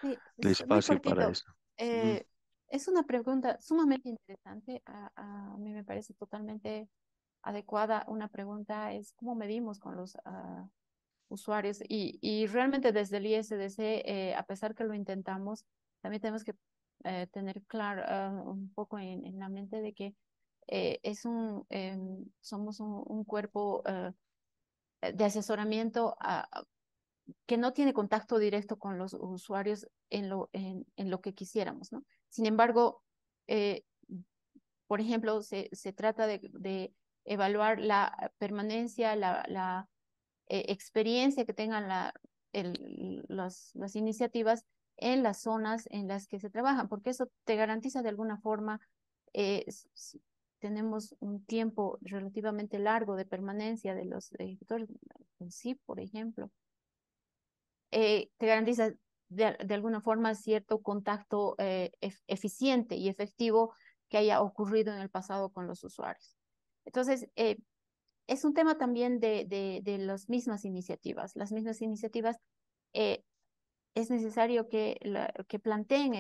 Sí, muy espacio para cortito. eso. Ujú. Es una pregunta sumamente interesante. A mí me parece totalmente adecuada. Una pregunta es cómo medimos con los usuarios y realmente desde el ISDC, a pesar que lo intentamos, también tenemos que tener claro un poco en la mente de que somos un cuerpo de asesoramiento que no tiene contacto directo con los usuarios en lo que quisiéramos, ¿no? Sin embargo, eh, por ejemplo, se trata de evaluar la permanencia, la experiencia que tengan las iniciativas en las zonas en las que se trabajan, porque eso te garantiza de alguna forma, si tenemos un tiempo relativamente largo de permanencia de los ejecutores, en sí, por ejemplo, te garantiza de alguna forma cierto contacto eficiente y efectivo que haya ocurrido en el pasado con los usuarios. Entonces, es un tema también de las mismas iniciativas. Las mismas iniciativas, es necesario que planteen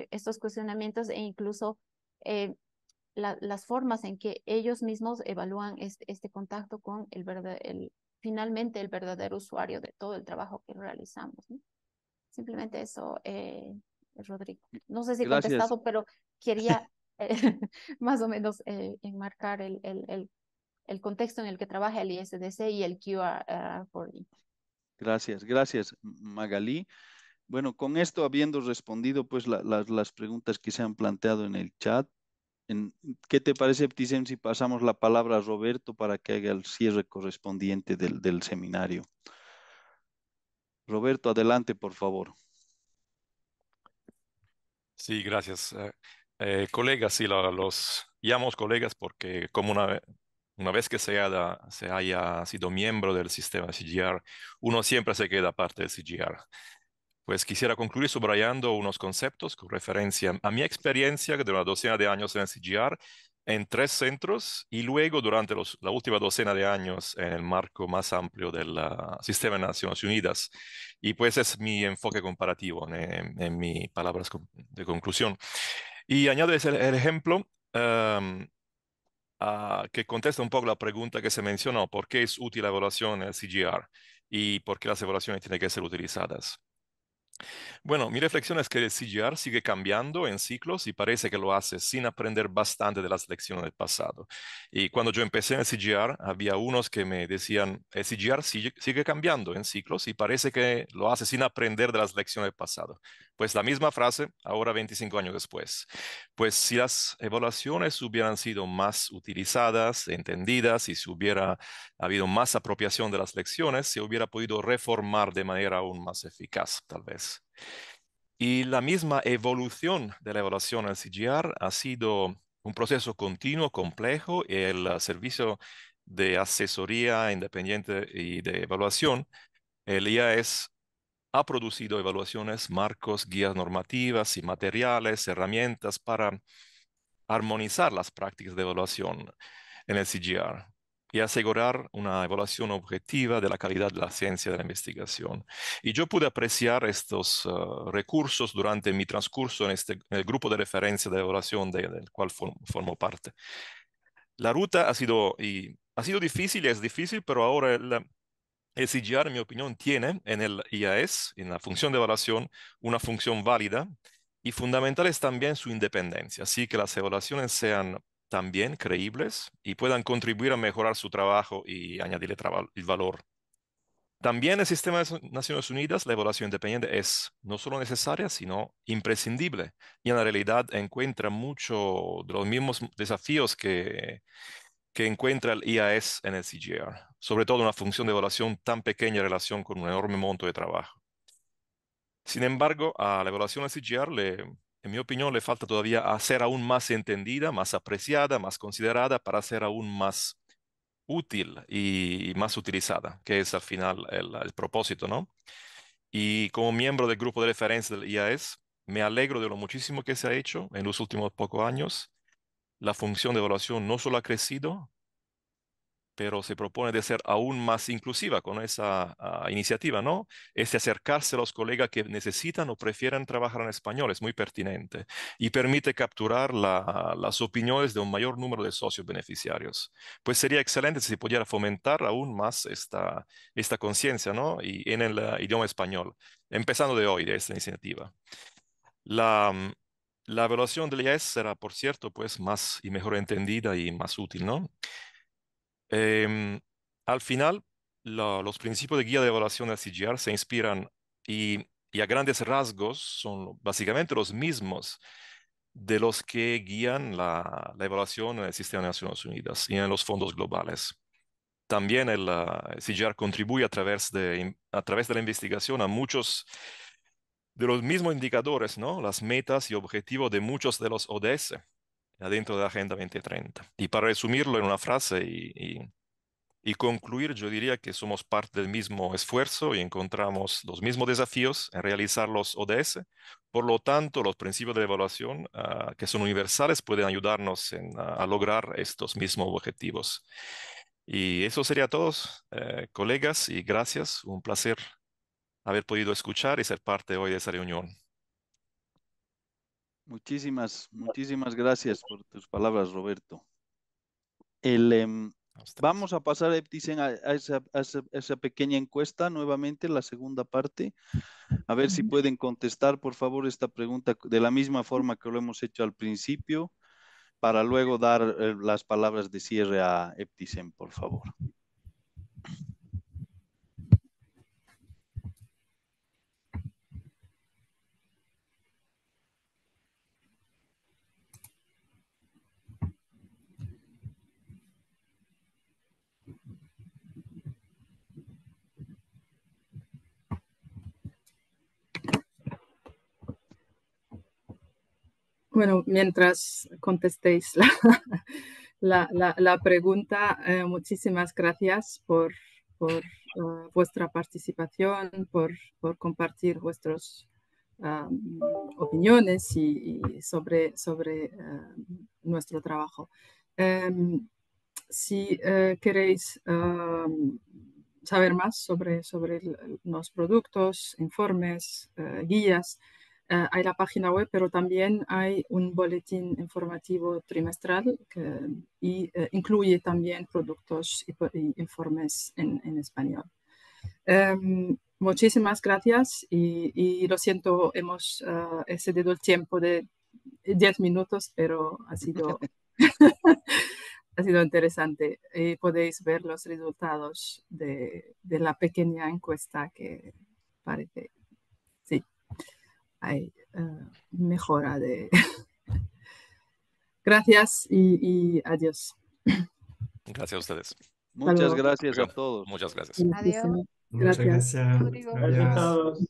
estos cuestionamientos e incluso las formas en que ellos mismos evalúan este contacto con finalmente el verdadero usuario de todo el trabajo que realizamos, ¿no? Simplemente eso, Rodrigo. No sé si he Gracias. contestado, pero quería más o menos enmarcar el contexto en el que trabaja el ISDC y el QR4E. Gracias, Magalí. Bueno, con esto habiendo respondido pues las preguntas que se han planteado en el chat, ¿qué te parece, Ptisem, si pasamos la palabra a Roberto para que haga el cierre correspondiente del seminario? Roberto, adelante, por favor. Sí, gracias. Colegas, sí, los llamamos colegas porque como una vez que se haya sido miembro del sistema CGR, uno siempre se queda parte del CGR. Pues quisiera concluir subrayando unos conceptos con referencia a mi experiencia de una docena de años en el CGR en 3 centros y luego durante la última docena de años en el marco más amplio del sistema de Naciones Unidas. Y pues es mi enfoque comparativo en mis palabras de conclusión. Y añado el ejemplo que contesta un poco la pregunta que se mencionó: ¿por qué es útil la evaluación en el CGR y por qué las evaluaciones tienen que ser utilizadas? Bueno, mi reflexión es que el CGR sigue cambiando en ciclos y parece que lo hace sin aprender bastante de las lecciones del pasado. Y cuando yo empecé en el CGR, había unos que me decían, el CGR sigue cambiando en ciclos y parece que lo hace sin aprender de las lecciones del pasado. Pues la misma frase, ahora 25 años después. Pues si las evaluaciones hubieran sido más utilizadas, entendidas, y si hubiera habido más apropiación de las lecciones, se hubiera podido reformar de manera aún más eficaz, tal vez. Y la misma evolución de la evaluación en CGR ha sido un proceso continuo, complejo. El servicio de asesoría independiente y de evaluación, el IAS, ha producido evaluaciones, marcos, guías normativas y materiales, herramientas para armonizar las prácticas de evaluación en el CGR y asegurar una evaluación objetiva de la calidad de la ciencia de la investigación. Y yo pude apreciar estos recursos durante mi transcurso en el grupo de referencia de evaluación del cual formo parte. La ruta ha sido difícil y es difícil, pero ahora el CGR, en mi opinión, tiene en el IAS, en la función de evaluación, una función válida, y fundamental es también su independencia, así que las evaluaciones sean también creíbles y puedan contribuir a mejorar su trabajo y añadirle el valor. También en el sistema de Naciones Unidas, la evaluación independiente es no solo necesaria, sino imprescindible. Y en la realidad encuentra mucho de los mismos desafíos que encuentra el IAS en el CGR, sobre todo una función de evaluación tan pequeña en relación con un enorme monto de trabajo. Sin embargo, a la evaluación del CGR, en mi opinión, le falta todavía hacer aún más entendida, más apreciada, más considerada para ser aún más útil y más utilizada, que es al final el propósito, ¿no? Y como miembro del grupo de referencia del IAS, me alegro de lo muchísimo que se ha hecho en los últimos pocos años. La función de evaluación no solo ha crecido, pero se propone de ser aún más inclusiva con esa iniciativa, ¿no? Es de acercarse a los colegas que necesitan o prefieren trabajar en español, es muy pertinente y permite capturar las opiniones de un mayor número de socios beneficiarios. Pues sería excelente si se pudiera fomentar aún más esta conciencia, ¿no? Y en el idioma español, empezando de hoy, de esta iniciativa. La evaluación del IAS será, por cierto, pues más y mejor entendida y más útil, ¿no? Al final, los principios de guía de evaluación del CGR se inspiran y a grandes rasgos son básicamente los mismos de los que guían la evaluación en el sistema de Naciones Unidas y en los fondos globales. También el CGR contribuye a través de la investigación a muchos de los mismos indicadores, ¿no? Las metas y objetivos de muchos de los ODS dentro de la Agenda 2030. Y para resumirlo en una frase y concluir, yo diría que somos parte del mismo esfuerzo y encontramos los mismos desafíos en realizar los ODS. Por lo tanto, los principios de evaluación que son universales pueden ayudarnos a lograr estos mismos objetivos. Y eso sería todo, colegas, y gracias. Un placer haber podido escuchar y ser parte hoy de esa reunión. Muchísimas gracias por tus palabras, Roberto. Vamos a pasar, Ebtisen, a esa pequeña encuesta nuevamente, la segunda parte. A ver si pueden contestar, por favor, esta pregunta de la misma forma que lo hemos hecho al principio, para luego dar las palabras de cierre a Ebtisen, por favor. Bueno, mientras contestéis la pregunta, muchísimas gracias por vuestra participación, por compartir vuestras opiniones y sobre nuestro trabajo. Si queréis saber más sobre los productos, informes, guías, hay la página web, pero también hay un boletín informativo trimestral y incluye también productos y informes en español. Muchísimas gracias y lo siento, hemos excedido el tiempo de 10 minutos, pero ha sido, ha sido interesante. Podéis ver los resultados de la pequeña encuesta que parece, sí, hay mejora de... Gracias y adiós. Gracias a ustedes. Muchas gracias a todos. Muchas gracias. Adiós. Muchas gracias. Gracias a todos.